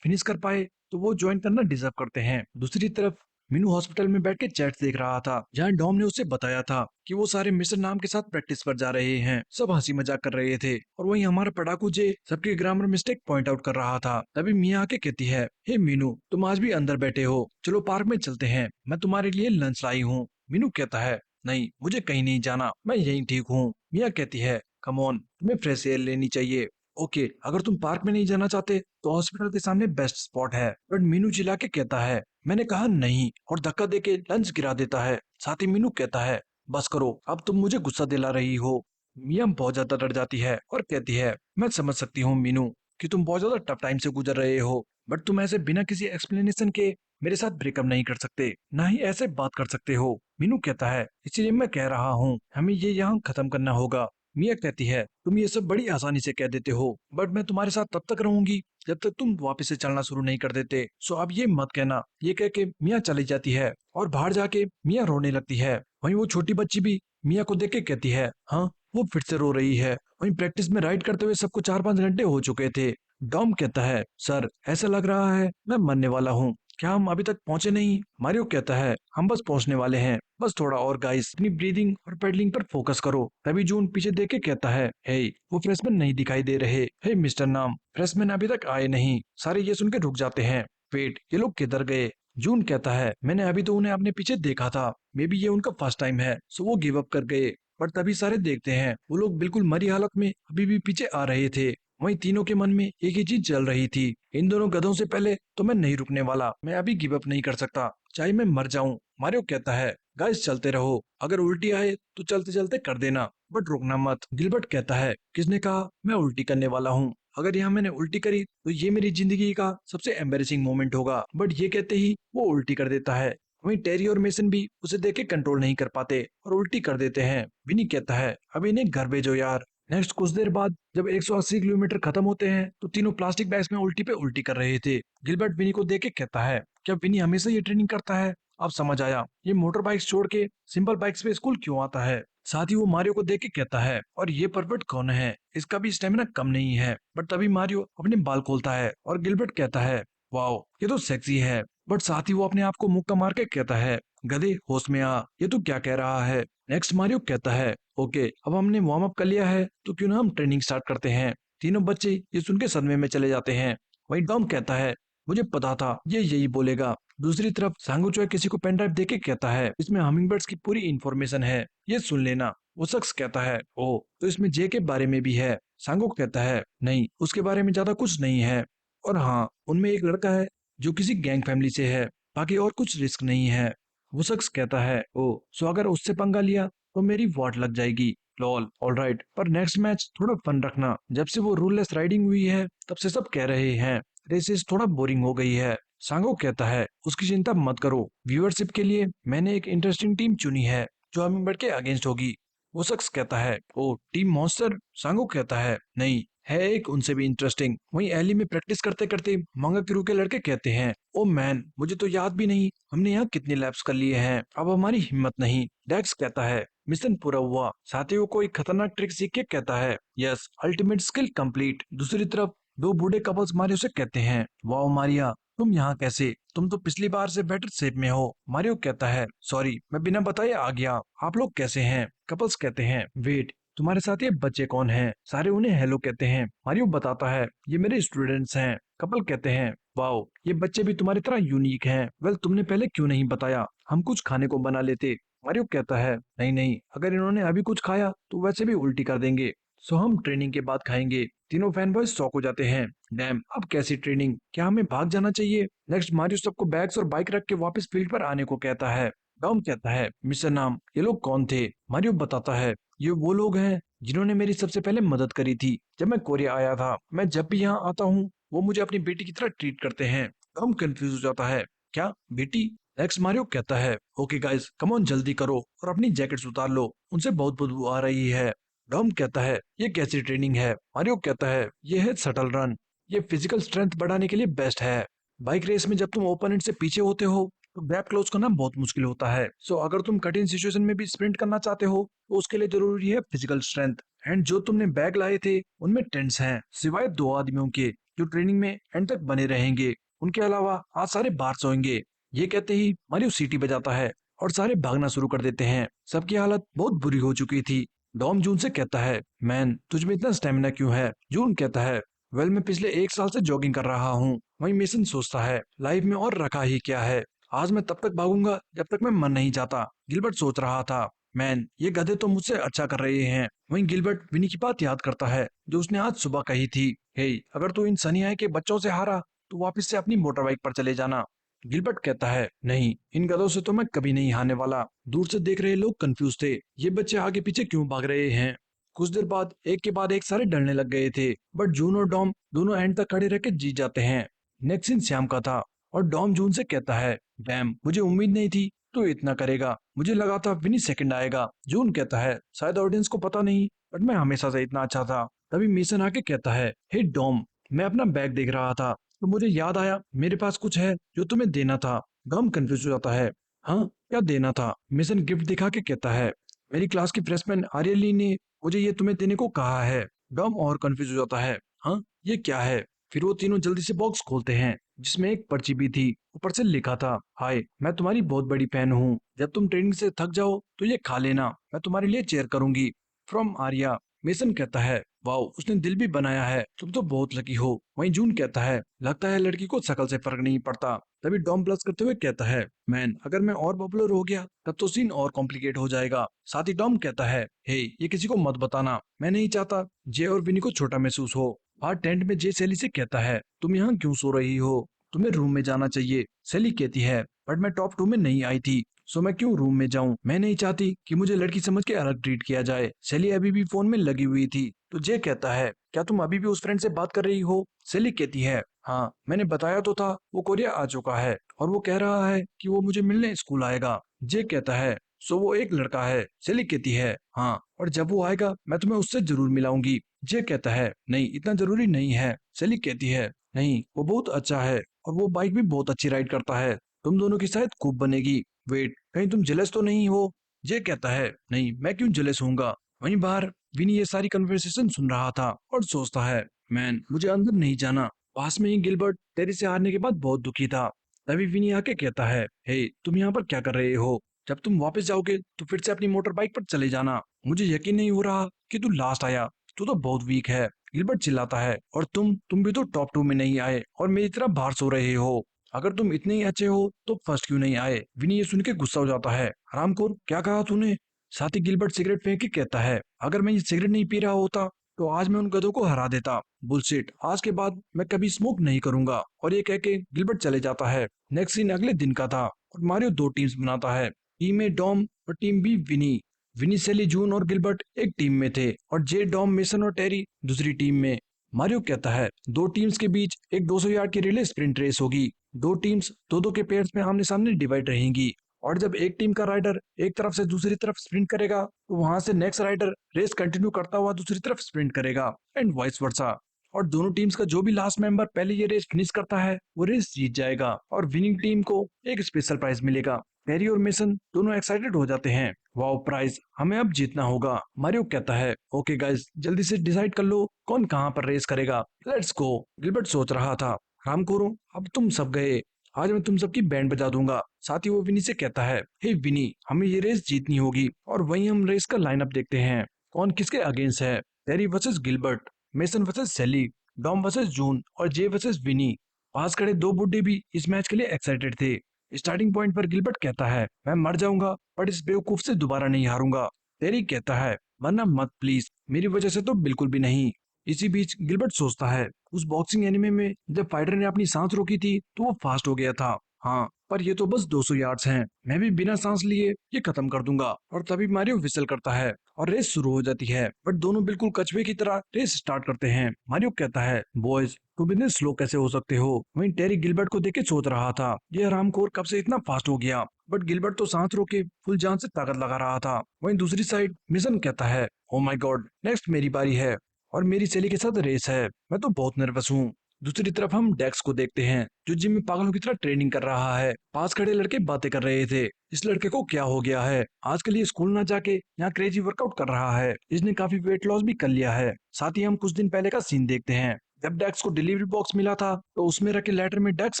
फिनिश कर पाए तो वो ज्वाइन करना डिजर्व करते हैं। दूसरी तरफ मीनू हॉस्पिटल में बैठ के चैट्स देख रहा था, जहाँ डॉम ने उसे बताया था कि वो सारे मिस्टर नाम के साथ प्रैक्टिस पर जा रहे हैं। सब हंसी मजाक कर रहे थे और वहीं हमारा पढ़ाकू जे सबके ग्रामर मिस्टेक पॉइंट आउट कर रहा था। तभी मिया आके कहती है, हे मीनू, तुम आज भी अंदर बैठे हो, चलो पार्क में चलते हैं, मैं तुम्हारे लिए लंच लाई हूँ। मीनू कहता है, नहीं, मुझे कहीं नहीं जाना, मैं यहीं ठीक हूँ। मिया कहती है, कम ऑन, तुम्हें फ्रेश एयर लेनी चाहिए। ओके, अगर तुम पार्क में नहीं जाना चाहते तो हॉस्पिटल के सामने बेस्ट स्पॉट है। बट मीनू चिल्ला के कहता है, मैंने कहा नहीं, और धक्का देके लंच गिरा देता है। साथ ही मीनू कहता है, बस करो, अब तुम मुझे गुस्सा दिला रही हो। मिया बहुत ज्यादा डर जाती है और कहती है, मैं समझ सकती हूँ मीनू कि तुम बहुत ज्यादा टफ टाइम से गुजर रहे हो, बट तुम ऐसे बिना किसी एक्सप्लेनेशन के मेरे साथ ब्रेकअप नहीं कर सकते, ना ही ऐसे बात कर सकते हो। मीनू कहता है, इसीलिए मैं कह रहा हूँ, हमें ये यहाँ खत्म करना होगा। मिया कहती है, तुम ये सब बड़ी आसानी से कह देते हो, बट मैं तुम्हारे साथ तब तक रहूंगी जब तक तुम वापस से चलना शुरू नहीं कर देते, सो अब ये मत कहना। ये कह के मिया चली जाती है और बाहर जाके मिया रोने लगती है। वहीं वो छोटी बच्ची भी मिया को देख के कहती है, हाँ, वो फिर से रो रही है। वहीं प्रैक्टिस में राइड करते हुए सबको 4-5 घंटे हो चुके थे। डॉम कहता है, सर, ऐसा लग रहा है मैं मरने वाला हूँ, क्या हम अभी तक पहुंचे नहीं? मारियो कहता है, हम बस पहुंचने वाले हैं, बस थोड़ा और गाइस, अपनी ब्रीदिंग और पेडलिंग पर फोकस करो। तभी जून पीछे देख के कहता है, हे, वो फ्रेशमैन नहीं दिखाई दे रहे। हे मिस्टर नाम, फ्रेशमैन अभी तक आए नहीं। सारे ये सुन के रुक जाते हैं। वेट, ये लोग किधर गए? जून कहता है, मैंने अभी तो उन्हें अपने पीछे देखा था, मे बी ये उनका फर्स्ट टाइम है, सो वो गिव अप कर गए। पर तभी सारे देखते हैं वो लोग बिल्कुल मरी हालत में अभी भी पीछे आ रहे थे। वहीं तीनों के मन में एक ही चीज चल रही थी, इन दोनों गधों से पहले तो मैं नहीं रुकने वाला, मैं अभी गिव अप नहीं कर सकता, चाहे मैं मर जाऊं। मारियो कहता है, गाइस चलते रहो, अगर उल्टी आए तो चलते चलते कर देना, बट रुकना मत। गिलबर्ट कहता है, किसने कहा मैं उल्टी करने वाला हूँ? अगर यहाँ मैंने उल्टी करी तो ये मेरी जिंदगी का सबसे एम्बेरसिंग मोमेंट होगा। बट ये कहते ही वो उल्टी कर देता है। वहीं टेरी और मेसन भी उसे देख के कंट्रोल नहीं कर पाते और उल्टी कर देते हैं। विनी कहता है, अब इन्हें घर भेजो यार। नेक्स्ट कुछ देर बाद जब 180 किलोमीटर खत्म होते हैं तो तीनों प्लास्टिक बैग्स में उल्टी पे उल्टी कर रहे थे। गिलबर्ट विनी को देख के कहता है, क्या विनी हमेशा ये ट्रेनिंग करता है? अब समझ आया, ये मोटर बाइक्स छोड़ के सिंपल बाइक्स पे स्कूल क्यों आता है। साथ ही वो मारियो को देख के कहता है, और ये परवर्ट कौन है? इसका भी स्टेमिना कम नहीं है। बट तभी मारियो अपने बाल खोलता है और गिलबर्ट कहता है, वाओ, ये तो सेक्सी है। बट साथ ही वो अपने आप को मुक्का मार के कहता है, गधे, होश में आ, ये तू क्या कह रहा है? नेक्स्ट मारियो कहता है, ओके, अब हमने वार्म अप कर लिया है तो क्यों ना हम ट्रेनिंग स्टार्ट करते हैं। तीनों बच्चे ये सुन के सदमे में चले जाते हैं। वहीं डॉम कहता है, मुझे पता था ये यही बोलेगा। दूसरी तरफ सांगो किसी को पेन ड्राइव देके कहता है, इसमें हमिंगबर्ड्स की पूरी इंफॉर्मेशन है, ये सुन लेना। वो शख्स कहता है, ओ, तो इसमें जे के बारे में भी है? सांगो कहता है, नहीं, उसके बारे में ज्यादा कुछ नहीं है, और हाँ, उनमें एक लड़का है जो किसी गैंग फैमिली से है, बाकी और कुछ रिस्क नहीं है। वो शख्स कहता है, ओ, सो अगर उससे पंगा लिया तो मेरी वाट लग जाएगी। लॉल, ऑलराइट, पर नेक्स्ट मैच थोड़ा फन रखना। जब से वो रूललेस राइडिंग हुई है तब से सब कह रहे हैं रेसेस थोड़ा बोरिंग हो गई है। सांगो कहता है, उसकी चिंता मत करो, व्यूअरशिप के लिए मैंने एक इंटरेस्टिंग टीम चुनी है जो हमिंगबर्ड के अगेंस्ट होगी। वो शख्स कहता है, ओ, टीम मॉन्स्टर? सांगो कहता है, नहीं, है एक उनसे भी इंटरेस्टिंग। वहीं एली में प्रैक्टिस करते करते मांगा क्रू के लड़के कहते हैं, ओ मैन, मुझे तो याद भी नहीं हमने यहाँ कितने लैप्स कर लिए हैं, अब हमारी हिम्मत नहीं। डेक्स कहता है, मिशन पूरा हुआ। साथियों को एक खतरनाक ट्रिक सीख के कहता है, यस, अल्टीमेट स्किल कंप्लीट। दूसरी तरफ दो बूढ़े कपल्स मारियो से कहते हैं, वाओ मारिया, तुम यहाँ कैसे? तुम तो पिछली बार से बेटर शेप में हो। मारियो कहता है, सॉरी, मैं बिना बताए आ गया। आप लोग कैसे हैं? कपल्स कहते हैं, वेट, तुम्हारे साथ ये बच्चे कौन हैं? सारे उन्हें हेलो कहते हैं। मारियो बताता है, ये मेरे स्टूडेंट्स हैं। कपल कहते हैं, वाओ, ये बच्चे भी तुम्हारी तरह यूनिक हैं। वेल, तुमने पहले क्यों नहीं बताया? हम कुछ खाने को बना लेते। मारियो कहता है, नहीं नहीं, अगर इन्होंने अभी कुछ खाया तो वैसे भी उल्टी कर देंगे। सो हम ट्रेनिंग के बाद खाएंगे। तीनों फैन बॉयज शॉक हो जाते हैं। डैम, अब कैसी ट्रेनिंग? क्या हमें भाग जाना चाहिए? नेक्स्ट मारियो सबको बैग्स और बाइक रख के वापस फील्ड पर आने को कहता है। डॉम कहता है, मिस्टर नाम, ये लोग कौन थे? मारियो बताता है, ये वो लोग हैं जिन्होंने मेरी सबसे पहले मदद करी थी जब मैं कोरिया आया था। मैं जब भी यहाँ आता हूँ वो मुझे अपनी बेटी की तरह ट्रीट करते हैं। डॉम कंफ्यूज हो जाता है, क्या बेटी? एक्स मारियो कहता है, ओके गाइस, कम ऑन, जल्दी करो और अपनी जैकेट्स उतार लो, उनसे बहुत बदबू आ रही है। डॉम कहता है, ये कैसी ट्रेनिंग है? मारियो कहता है, ये है शटल रन। ये फिजिकल स्ट्रेंथ बढ़ाने के लिए बेस्ट है। बाइक रेस में जब तुम ओपोनेंट से पीछे होते हो तो गैप क्लोज करना बहुत मुश्किल होता है। सो अगर तुम कठिन सिचुएशन में भी स्प्रिंट करना चाहते हो तो उसके लिए जरूरी है फिजिकल स्ट्रेंथ। एंड जो तुमने बैग लाए थे उनमें टेंट्स हैं, सिवाय दो आदमियों के जो ट्रेनिंग में एंड तक बने रहेंगे। उनके अलावा आज सारे बाहर सोएंगे। ये कहते ही मारियो सीटी बजाता है और सारे भागना शुरू कर देते हैं। सबकी हालत बहुत बुरी हो चुकी थी। डॉम जून से कहता है, मैन, तुझ में इतना स्टेमिना क्यों है? जून कहता है, वेल, मैं पिछले एक साल से जॉगिंग कर रहा हूँ। वहीं मेसन सोचता है, लाइफ में और रखा ही क्या है? आज मैं तब तक भागूंगा जब तक मैं मर नहीं जाता। गिलबर्ट सोच रहा था, मैन, ये गधे तो मुझसे अच्छा कर रहे हैं। वहीं गिलबर्ट विनी की बात याद करता है जो उसने आज सुबह कही थी, हे, अगर तू इन सनिया के बच्चों से हारा तो वापस से अपनी मोटर बाइक पर चले जाना। गिलबर्ट कहता है, नहीं, इन गधों से तो मैं कभी नहीं हारने वाला। दूर से देख रहे लोग कंफ्यूज थे, ये बच्चे आगे पीछे क्यों भाग रहे हैं। कुछ देर बाद एक सारे डरने लग गए थे, बट जून और डॉम दोनों एंड तक खड़े रह के जीत जाते हैं। नेक्स्ट सीन श्याम का था और डॉम जून से कहता है, डैम, मुझे उम्मीद नहीं थी तो इतना करेगा। मुझे लगा था विनी सेकंड आएगा। जून कहता है, शायद ऑडियंस को पता नहीं, बट मैं हमेशा से इतना अच्छा था। तभी मेसन आके कहता है, हे डॉम, मैं अपना बैग देख रहा था तो मुझे याद आया मेरे पास कुछ है जो तुम्हें देना था। डॉम कंफ्यूज हो जाता है, हाँ, क्या देना था? मेसन गिफ्ट दिखा के कहता है, मेरी क्लास की फ्रेशमैन आर्यली ने मुझे ये तुम्हें देने को कहा है। डॉम और कंफ्यूज हो जाता है, हाँ, ये क्या है? फिर वो तीनों जल्दी से बॉक्स खोलते हैं जिसमें एक पर्ची भी थी। ऊपर से लिखा था, हाय, मैं तुम्हारी बहुत बड़ी फैन हूँ। जब तुम ट्रेनिंग से थक जाओ तो ये खा लेना, मैं तुम्हारे लिए चेयर करूंगी। फ्रॉम आर्या। मेसन कहता है, वाओ, उसने दिल भी बनाया है, तुम तो बहुत लकी हो। वहीं जून कहता है, लगता है लड़की को शकल से फर्क नहीं पड़ता। तभी डॉम प्लस करते हुए कहता है, मैन, अगर मैं और पॉपुलर हो गया तब तो सीन और कॉम्प्लिकेट हो जाएगा। साथ ही डॉम कहता है, हे, ये किसी को मत बताना, मैं नहीं चाहता जे और विनी को छोटा महसूस हो। बाहर टेंट में जे सैली से कहता है, तुम यहाँ क्यों सो रही हो? तुम्हें रूम में जाना चाहिए। सैली कहती है, बट मैं टॉप 2 में नहीं आई थी, सो मैं क्यों रूम में जाऊं? मैं नहीं चाहती कि मुझे लड़की समझ के अलग ट्रीट किया जाए। सैली अभी भी फोन में लगी हुई थी तो जे कहता है, क्या तुम अभी भी उस फ्रेंड से बात कर रही हो? सैली कहती है, हाँ, मैंने बताया तो था वो कोरिया आ चुका है और वो कह रहा है कि वो मुझे मिलने स्कूल आएगा। जे कहता है, सो वो एक लड़का है? सैली कहती है, हाँ, और जब वो आएगा मैं तुम्हें उससे जरूर मिलाऊंगी। जे कहता है, नहीं, इतना जरूरी नहीं है। सैली कहती है, नहीं, वो बहुत अच्छा है और वो बाइक भी बहुत अच्छी राइड करता है। तुम दोनों की शायद खूब बनेगी। वेट, कहीं तुम जेलस तो नहीं हो? जे कहता है, नहीं, मैं क्यों जेलस होऊंगा। वहीं बाहर विनी ये सारी कन्वर्सेशन सुन रहा था और सोचता है, मैन, मुझे अंदर नहीं जाना। पास में ही गिलबर्ट टेरी से हारने के बाद बहुत दुखी था। तभी विनी आके कहता है, हे, तुम यहाँ पर क्या कर रहे हो? जब तुम वापस जाओगे तो फिर से अपनी मोटर बाइक पर चले जाना। मुझे यकीन नहीं हो रहा कि तू लास्ट आया। तू तो बहुत वीक है। गिलबर्ट चिल्लाता है, और तुम भी तो टॉप 2 में नहीं आए और मेरी तरह बाहर सो रहे हो। अगर तुम इतने ही अच्छे हो तो फर्स्ट क्यों नहीं आए? विनी ये सुन के गुस्सा हो जाता है, हरामखोर, क्या कहा तूने? साथ ही गिलबर्ट सिगरेट फेंक के कहता है, अगर मैं ये सिगरेट नहीं पी रहा होता तो आज मैं उन गधों को हरा देता। बुलशिट, आज के बाद मैं कभी स्मोक नहीं करूंगा। और ये कह के गिलबर्ट चले जाता है। नेक्स्ट सीन अगले दिन का था और मारियो दो टीम्स बनाता है। टीम ए डॉम और टीम बी विनी। विनी, सैली, जून और गिलबर्ट एक टीम में थे और जे, डॉम, मेसन और टेरी दूसरी टीम में। मारियो कहता है, दो टीम्स के बीच एक 200 यार्ड की रिले स्प्रिंट रेस होगी। दो टीम्स दो दो के पेयर्स में आमने सामने डिवाइड रहेंगी और जब एक टीम का राइडर एक तरफ से दूसरी तरफ स्प्रिंट करेगा तो वहां से नेक्स्ट राइडर रेस कंटिन्यू करता हुआ दूसरी तरफ स्प्रिंट करेगा एंड वाइस वर्सा। और दोनों टीम्स का जो भी लास्ट मेंबर पहले ये रेस फिनिश करता है वो रेस जीत जाएगा और विनिंग टीम को एक स्पेशल प्राइज मिलेगा। पेरी और मेसन दोनों एक्साइटेड हो जाते हैं, वाओ, प्राइज, हमें अब जीतना होगा। मारियो कहता है, ओके गाइस, जल्दी से डिसाइड कर लो कौन कहाँ पर रेस करेगा, लेट्स गो। गिलबर्ट सोच रहा था, रामकोरो, अब तुम सब गए, आज मैं तुम सबकी बैंड बजा दूंगा। साथ ही वो विनी से कहता है, हे विनी, हमें ये रेस जीतनी होगी और वहीं हम रेस का लाइनअप देखते हैं। कौन किसके अगेंस्ट है। टेरी वर्सेस गिलबर्ट, मेसन वर्सेस सेली, डॉम वर्सेस जून और जे वर्सेस विनी। पास खड़े दो बुड्ढे भी इस मैच के लिए एक्साइटेड थे। स्टार्टिंग पॉइंट पर गिलबर्ट कहता है, मैं मर जाऊंगा बट इस बेवकूफ से दोबारा नहीं हारूंगा। टेरी कहता है, मरना मत प्लीज, मेरी वजह से तो बिल्कुल भी नहीं। इसी बीच गिलबर्ट सोचता है, उस बॉक्सिंग एनिमे में जब फाइटर ने अपनी सांस रोकी थी तो वो फास्ट हो गया था। हाँ, पर ये तो बस 200 यार्ड्स हैं, मैं भी बिना सांस लिए ये खत्म कर दूंगा। और तभी मारियो विसल करता है और रेस शुरू हो जाती है, बट दोनों बिल्कुल कछुए की तरह रेस स्टार्ट करते हैं। मारियो कहता है, बॉयज तुम इतने स्लो कैसे हो सकते हो। वहीं टेरी गिलबर्ट को देख के सोच रहा था, ये हरामखोर कब से इतना फास्ट हो गया। बट गिलबर्ट तो सांस रोक के फुल जान से ताकत लगा रहा था। वहीं दूसरी साइड मिशन कहता है, ओ माय गॉड, नेक्स्ट मेरी बारी है और मेरी सेली के साथ रेस है, मैं तो बहुत नर्वस हूँ। दूसरी तरफ हम डेक्स को देखते हैं, जो जिम में पागलों की तरह ट्रेनिंग कर रहा है। पास खड़े लड़के बातें कर रहे थे, इस लड़के को क्या हो गया है, आजकल ये स्कूल ना जाके यहाँ क्रेजी वर्कआउट कर रहा है। इसने काफी वेट लॉस भी कर लिया है। साथ ही हम कुछ दिन पहले का सीन देखते हैं, जब डेक्स को डिलीवरी बॉक्स मिला था तो उसमें रखे लेटर में डेक्स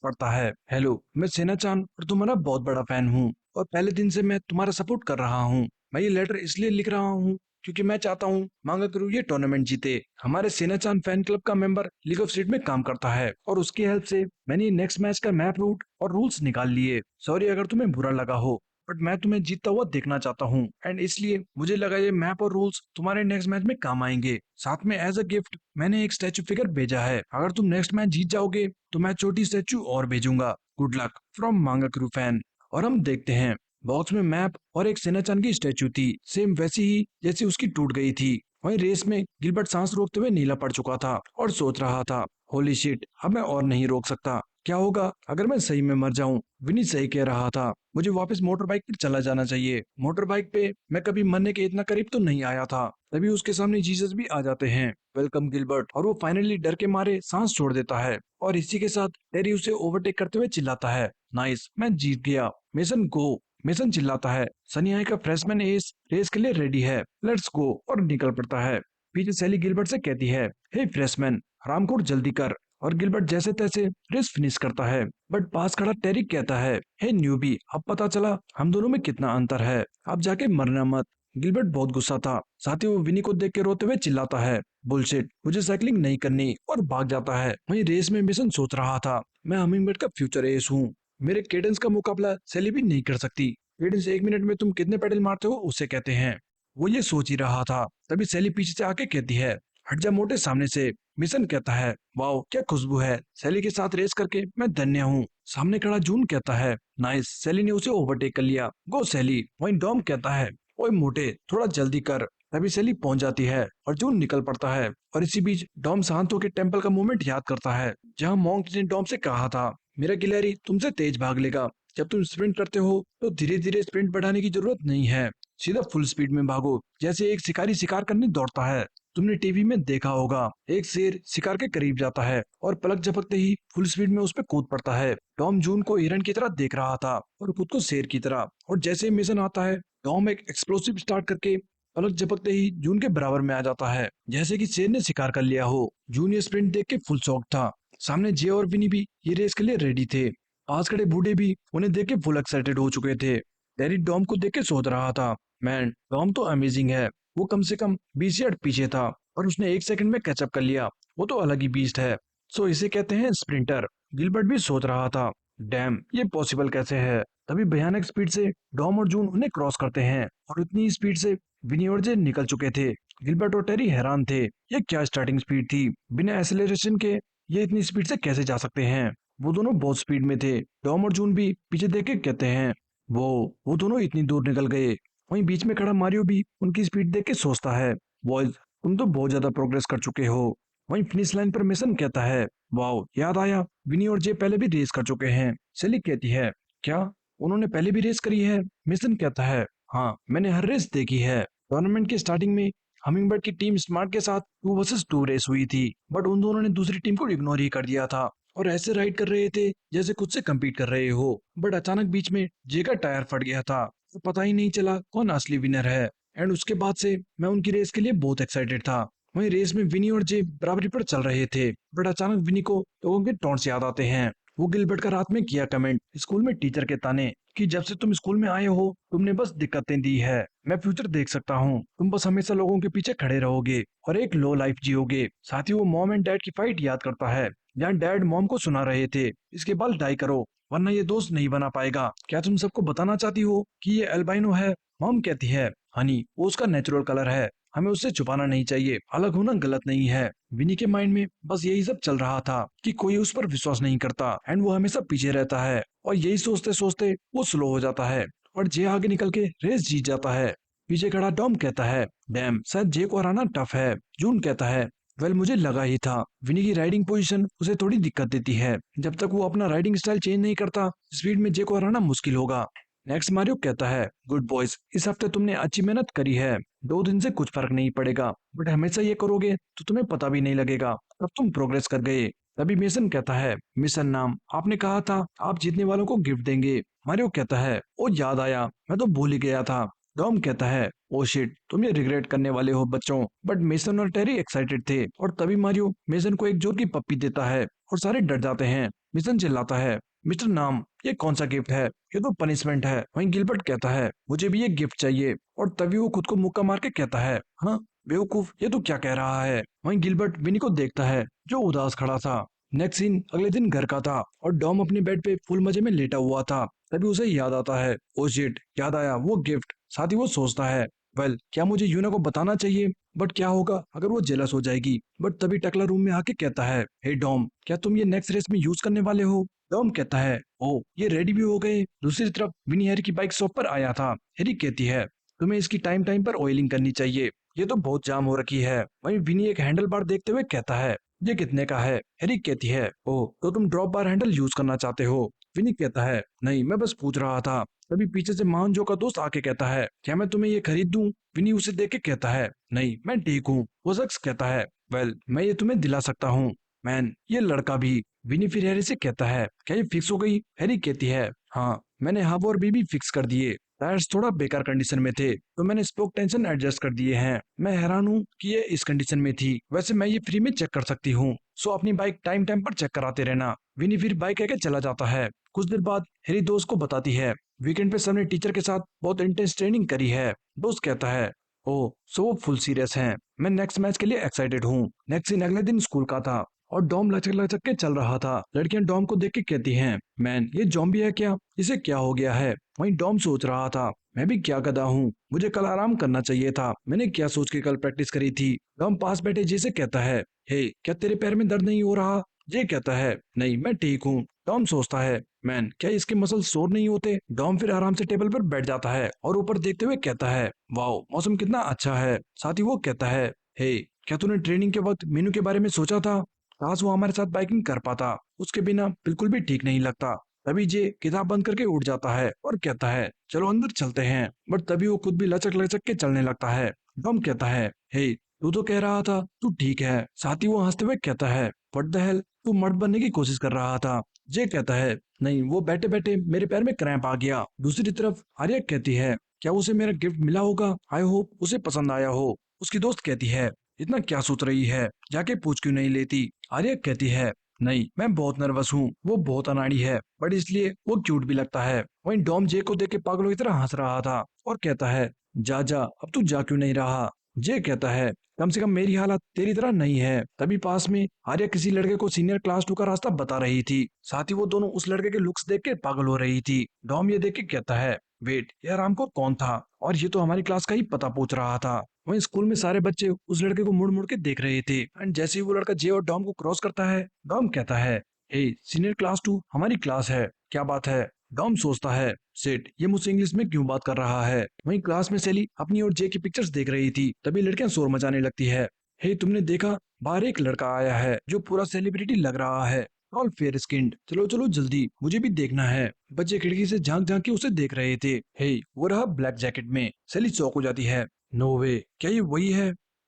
पढ़ता है, हेलो, मैं सेना चान और तुम्हारा बहुत बड़ा फैन हूँ और पहले दिन से मैं तुम्हारा सपोर्ट कर रहा हूँ। मैं ये लेटर इसलिए लिख रहा हूँ क्योंकि मैं चाहता हूँ मांगा करूँ ये टूर्नामेंट जीते। हमारे सेना चांद फैन क्लब का मेंबर लीग ऑफ स्ट्रीट में काम करता है और उसकी हेल्प से मैंने नेक्स्ट मैच का मैप रूट और रूल्स निकाल लिए। सॉरी अगर तुम्हें बुरा लगा हो, बट मैं तुम्हें जीतता हुआ देखना चाहता हूँ एंड इसलिए मुझे लगा ये मैप और रूल्स तुम्हारे नेक्स्ट मैच में काम आएंगे। साथ में एज अ गिफ्ट मैंने एक स्टैचू फिगर भेजा है, अगर तुम नेक्स्ट मैच जीत जाओगे तो मैं छोटी स्टैचू और भेजूंगा। गुड लक फ्रॉम मांगा क्रू फैन। और हम देखते हैं बॉक्स में मैप और एक सेनाचान की स्टैचू थी, सेम वैसी ही जैसी उसकी टूट गई थी। वहीं रेस में गिलबर्ट सांस रोकते हुए नीला पड़ चुका था और सोच रहा था, होली शिट, अब मैं और नहीं रोक सकता। क्या होगा अगर मैं सही में मर जाऊं। विनी सही कह रहा था, मुझे वापस मोटर बाइक पर चला जाना चाहिए। मोटर बाइक पे मैं कभी मरने के इतना करीब तो नहीं आया था। तभी उसके सामने जीसस भी आ जाते हैं, वेलकम गिलबर्ट, और वो फाइनली डर के मारे सांस छोड़ देता है। और इसी के साथ टेरी उसे ओवरटेक करते हुए चिल्लाता है, नाइस, मैं जीत गया, मेसन गो। मेसन चिल्लाता है, सनिया का फ्रेशमैन एस रेस के लिए रेडी है, लेट्स गो, और निकल पड़ता है। पीछे सैली गिलबर्ट से कहती है, हे फ्रेशमैन, हरामखोर जल्दी कर। और गिलबर्ट जैसे तैसे रेस फिनिश करता है। बट पास खड़ा टेरी कहता है, हे न्यूबी, अब पता चला हम दोनों में कितना अंतर है, अब जाके मरना मत। गिलबर्ट बहुत गुस्सा था, साथ ही वो विनी को देख के रोते हुए चिल्लाता है, बुलशिट, मुझे साइकिलिंग नहीं करनी, और भाग जाता है। वहीं रेस में मिशन सोच रहा था, मैं हमिंगबर्ड का फ्यूचर एस हूँ, मेरे केडेंस का मुकाबला सेली भी नहीं कर सकती। केडेंस 1 मिनट में तुम कितने पेडल मारते हो उसे कहते हैं। वो ये सोच ही रहा था, तभी सेली पीछे से आके कहती है, हट जा मोटे सामने से। मिशन कहता है, वाओ क्या खुशबू है, सेली के साथ रेस करके मैं धन्य हूँ। सामने खड़ा जून कहता है, नाइस, सेली ने उसे ओवरटेक कर लिया, गो सेली। वहीं डॉम कहता है, ओए मोटे, थोड़ा जल्दी कर। तभी सेली पहुंच जाती है और जून निकल पड़ता है। और इसी बीच डॉम शांत होकर टेम्पल का मूवमेंट याद करता है, जहाँ मॉन्क ने डॉम से कहा था, मेरा गिलहरी तुमसे तेज भाग लेगा, जब तुम स्प्रिंट करते हो तो धीरे धीरे स्प्रिंट बढ़ाने की जरूरत नहीं है, सीधा फुल स्पीड में भागो, जैसे एक शिकारी शिकार करने दौड़ता है। तुमने टीवी में देखा होगा, एक शेर शिकार के करीब जाता है और पलक झपकते ही फुल स्पीड में उस पर कूद पड़ता है। टॉम जून को हिरन की तरह देख रहा था और खुद को शेर की तरह। और जैसे ही मिशन आता है, टॉम एक एक्सप्लोसिव स्टार्ट करके पलक झपकते ही जून के बराबर में आ जाता है, जैसे कि शेर ने शिकार कर लिया हो। जून ये स्प्रिंट देख के फुल शॉक था। सामने जे और विनी भी ये रेस के लिए रेडी थे। पास खड़े बूढ़े भी उन्हें देख के फुल एक्साइटेड हो चुके थे। टेरी डॉम को देख के सोच रहा था, मैन, डॉम तो अमेजिंग है, वो कम से कम 20 यार्ड पीछे था और उसने 1 सेकंड में कैचअप कर लिया, वो तो अलग ही बीस्ट है। सो इसे कहते हैं स्प्रिंटर। गिलबर्ट भी सोच रहा था, डैम, ये पॉसिबल कैसे है। तभी भयानक स्पीड से डॉम और जून उन्हें क्रॉस करते हैं और उतनी स्पीड से विनी और जे निकल चुके थे। गिलबर्ट और टेरी हैरान थे, ये क्या स्टार्टिंग स्पीड थी, बिना एक्सेलरेशन के ये इतनी स्पीड से कैसे जा सकते हैं। वो दोनों बहुत स्पीड में थे। टॉम और जून भी पीछे देख के कहते हैं, वो दोनों इतनी दूर निकल गए। वहीं बीच में खड़ा मारियो भी उनकी स्पीड देख के सोचता है, बॉयज, तुम तो बहुत ज्यादा प्रोग्रेस कर चुके हो। वहीं फिनिश लाइन पर मेसन कहता है, वाओ, याद आया, विनी और जे पहले भी रेस कर चुके हैं। सेली कहती है, क्या उन्होंने पहले भी रेस करी है। मेसन कहता है, हाँ, मैंने हर रेस देखी है। टूर्नामेंट के स्टार्टिंग में हमिंगबर्ड की टीम स्मार्ट के साथ 2 वर्सेस 2 रेस हुई थी, बट उन दोनों ने दूसरी टीम को इग्नोर ही कर दिया था और ऐसे राइड कर रहे थे जैसे खुद से compete कर रहे हो। बट अचानक बीच में जे का टायर फट गया था, तो पता ही नहीं चला कौन असली विनर है। एंड उसके बाद से मैं उनकी रेस के लिए बहुत एक्साइटेड था। वहीं रेस में विनी और जे बराबरी पर चल रहे थे, बट अचानक विनी को लोगों के टॉन्ट्स याद आते हैं वो गिलबर्ट का रात में किया कमेंट, स्कूल में टीचर के ताने कि जब से तुम स्कूल में आए हो तुमने बस दिक्कतें दी है। मैं फ्यूचर देख सकता हूँ, तुम बस हमेशा लोगों के पीछे खड़े रहोगे और एक लो लाइफ जियोगे। साथ ही वो मॉम एंड डैड की फाइट याद करता है, जहाँ डैड मॉम को सुना रहे थे, इसके बाल डाई करो वरना ये दोस्त नहीं बना पाएगा। क्या तुम सबको बताना चाहती हो कि ये अल्बाइनो है? मॉम कहती है, हनी वो उसका नेचुरल कलर है, हमें उससे छुपाना नहीं चाहिए, अलग होना गलत नहीं है। विनी के माइंड में बस यही सब चल रहा था कि कोई उस पर विश्वास नहीं करता एंड वो हमेशा पीछे रहता है, और यही सोचते सोचते वो स्लो हो जाता है और जे आगे निकल के रेस जीत जाता है। पीछे खड़ा डॉम कहता है, डैम शायद जे को हराना टफ है। जून कहता है, वेल मुझे लगा ही था। विनी की राइडिंग पोजीशन उसे थोड़ी दिक्कत देती है, जब तक वो अपना राइडिंग स्टाइल चेंज नहीं करता स्पीड में जे को हराना मुश्किल होगा। नेक्स्ट मारियो कहता है, गुड बॉयज इस हफ्ते तुमने अच्छी मेहनत करी है, 2 दिन से कुछ फर्क नहीं पड़ेगा, बट हमेशा ये करोगे तो तुम्हें पता भी नहीं लगेगा तब तुम प्रोग्रेस कर गए। तभी मेसन कहता है, मिशन नाम आपने कहा था आप जीतने वालों को गिफ्ट देंगे। मारियो कहता है, ओ याद आया, मैं तो भूल ही गया था। डॉम कहता है, ओ शिट तुम ये रिग्रेट करने वाले हो बच्चों। बट मेसन और टेरी एक्साइटेड थे और तभी मारियो मेसन को एक जोर की पप्पी देता है और सारे डर जाते हैं। मेसन चिल्लाता है, मिस्टर नाम ये कौन सा गिफ्ट है, ये तो पनिशमेंट है। वहीं गिलबर्ट कहता है, मुझे भी ये गिफ्ट चाहिए, और तभी वो खुद को मुक्का मार के कहता है, हाँ बेवकूफ ये तो क्या कह रहा है। वहीं गिलबर्ट विनी को देखता है जो उदास खड़ा था। नेक्स्ट सीन अगले दिन घर का था और डॉम अपने बेड पे फुल मजे में लेटा हुआ था। तभी उसे याद आता है, ओ शिट याद आया वो गिफ्ट। साथ ही वो सोचता है, वेल क्या मुझे यूना को बताना चाहिए, बट क्या होगा अगर वो जेलस हो जाएगी। बट तभी टकला रूम में आके कहता है, हे डॉम क्या तुम ये नेक्स्ट रेस में यूज करने वाले हो? डॉम कहता है, ओ ये रेडी भी हो गए। दूसरी तरफ विनी हैरी की बाइक शॉप पर आया था। हैरी कहती है, तुम्हें इसकी टाइम टाइम पर ऑयलिंग करनी चाहिए, ये तो बहुत जाम हो रखी है। वहीं विनी एक हैंडल बार देखते हुए कहता है, ये कितने का है? हैरी कहती है, ओ तो तुम ड्रॉप बार हैंडल यूज करना चाहते हो? विनी कहता है, नहीं मैं बस पूछ रहा था। तभी पीछे से महानजो का दोस्त आके कहता है, क्या मैं तुम्हें ये खरीद दूं? विनी उसे देख के कहता है, नहीं मैं ठीक हूँ। वो शख्स कहता है, वेल मैं ये तुम्हें दिला सकता हूँ मैन, ये लड़का भी। विनी फिर हैरी से कहता है, क्या ये फिक्स हो गई? हैरी कहती है, हाँ मैंने हब और बीबी फिक्स कर दिए, टायर्स थोड़ा बेकार कंडीशन में थे तो मैंने स्पोक टेंशन एडजस्ट कर दिए हैं। मैं हैरान हूँ कि ये इस कंडीशन में थी, वैसे मैं ये फ्री में चेक कर सकती हूँ, सो अपनी बाइक टाइम टाइम पर चेक कराते रहना। विनी फिर बाइक लेके चला जाता है। कुछ देर बाद हैरी दोस्त को बताती है, वीकेंड पे सबने टीचर के साथ बहुत इंटेंस ट्रेनिंग करी है। दोस्त कहता है, ओह सो वो फुल सीरियस हैं, मैं नेक्स्ट मैच के लिए एक्साइटेड हूँ। नेक्स्ट दिन अगले दिन स्कूल का था और डॉम लचक लचक के चल रहा था। लड़कियां डॉम को देख के कहती हैं, मैन ये जॉम्बी है क्या, इसे क्या हो गया है? वहीं डॉम सोच रहा था, मैं भी क्या गधा हूँ, मुझे कल आराम करना चाहिए था, मैंने क्या सोच के कल प्रैक्टिस करी थी। डॉम पास बैठे जे से कहता है, हे क्या तेरे पैर में दर्द नहीं हो रहा? जे कहता है, नहीं मैं ठीक हूँ। टॉम सोचता है, मैन क्या इसके मसल सोर नहीं होते? डॉम फिर आराम से टेबल पर बैठ जाता है और ऊपर देखते हुए कहता है, वाओ मौसम कितना अच्छा है। साथ ही वो कहता है, हे क्या तूने ट्रेनिंग के वक्त मीनू के बारे में सोचा था? काश वो हमारे साथ बाइकिंग कर पाता, उसके बिना बिल्कुल भी ठीक नहीं लगता। तभी जे किताब बंद करके उठ जाता है और कहता है, चलो अंदर चलते हैं। बट तभी वो खुद भी लचक लचक के चलने लगता है। डॉम कहता है, हे तू तो कह रहा था तू ठीक है। साथ ही वो हंसते हुए कहता है, व्हाट द हेल, तू मर्द बनने की कोशिश कर रहा था। जे कहता है, नहीं वो बैठे बैठे मेरे पैर में क्रैम्प आ गया। दूसरी तरफ आर्या कहती है, क्या उसे मेरा गिफ्ट मिला होगा? आई होप उसे पसंद आया हो। उसकी दोस्त कहती है, इतना क्या सोच रही है, जाके पूछ क्यों नहीं लेती? आर्या कहती है, नहीं मैं बहुत नर्वस हूँ, वो बहुत अनाड़ी है बट इसलिए वो क्यूट भी लगता है। वहीं डॉम जे को देख के पागलों की तरह हंस रहा था और कहता है, जा जा अब तू जा क्यों नहीं रहा? जे कहता है, कम से कम मेरी हालत तेरी तरह नहीं है। तभी पास में आर्या किसी लड़के को सीनियर क्लास 2 का रास्ता बता रही थी। साथ ही वो दोनों उस लड़के के लुक्स देख के पागल हो रही थी। डॉम ये देख के कहता है, वेट यार रामको कौन था? और ये तो हमारी क्लास का ही पता पूछ रहा था। वहीं स्कूल में सारे बच्चे उस लड़के को मुड़ मुड़ के देख रहे थे एंड जैसे ही वो लड़का जे और डॉम को क्रॉस करता है, डॉम कहता है, हे सीनियर क्लास 2 हमारी क्लास है, क्या बात है? डॉम सोचता है, सेट ये मुझसे इंग्लिश में क्यों बात कर रहा है। वहीं क्लास में सेली अपनी और जे की पिक्चर्स देख रही थी। तभी लड़कियां शोर मचाने लगती है, हे तुमने देखा बाहर एक लड़का आया है जो पूरा सेलिब्रिटी लग रहा है, ऑल फेयर स्किन्ड, चलो चलो जल्दी मुझे भी देखना है। बच्चे खिड़की से झांक झांक के उसे देख रहे थे। हे वो रहा ब्लैक जैकेट में। सेली चौंक हो जाती है, नो वे क्या ये वही है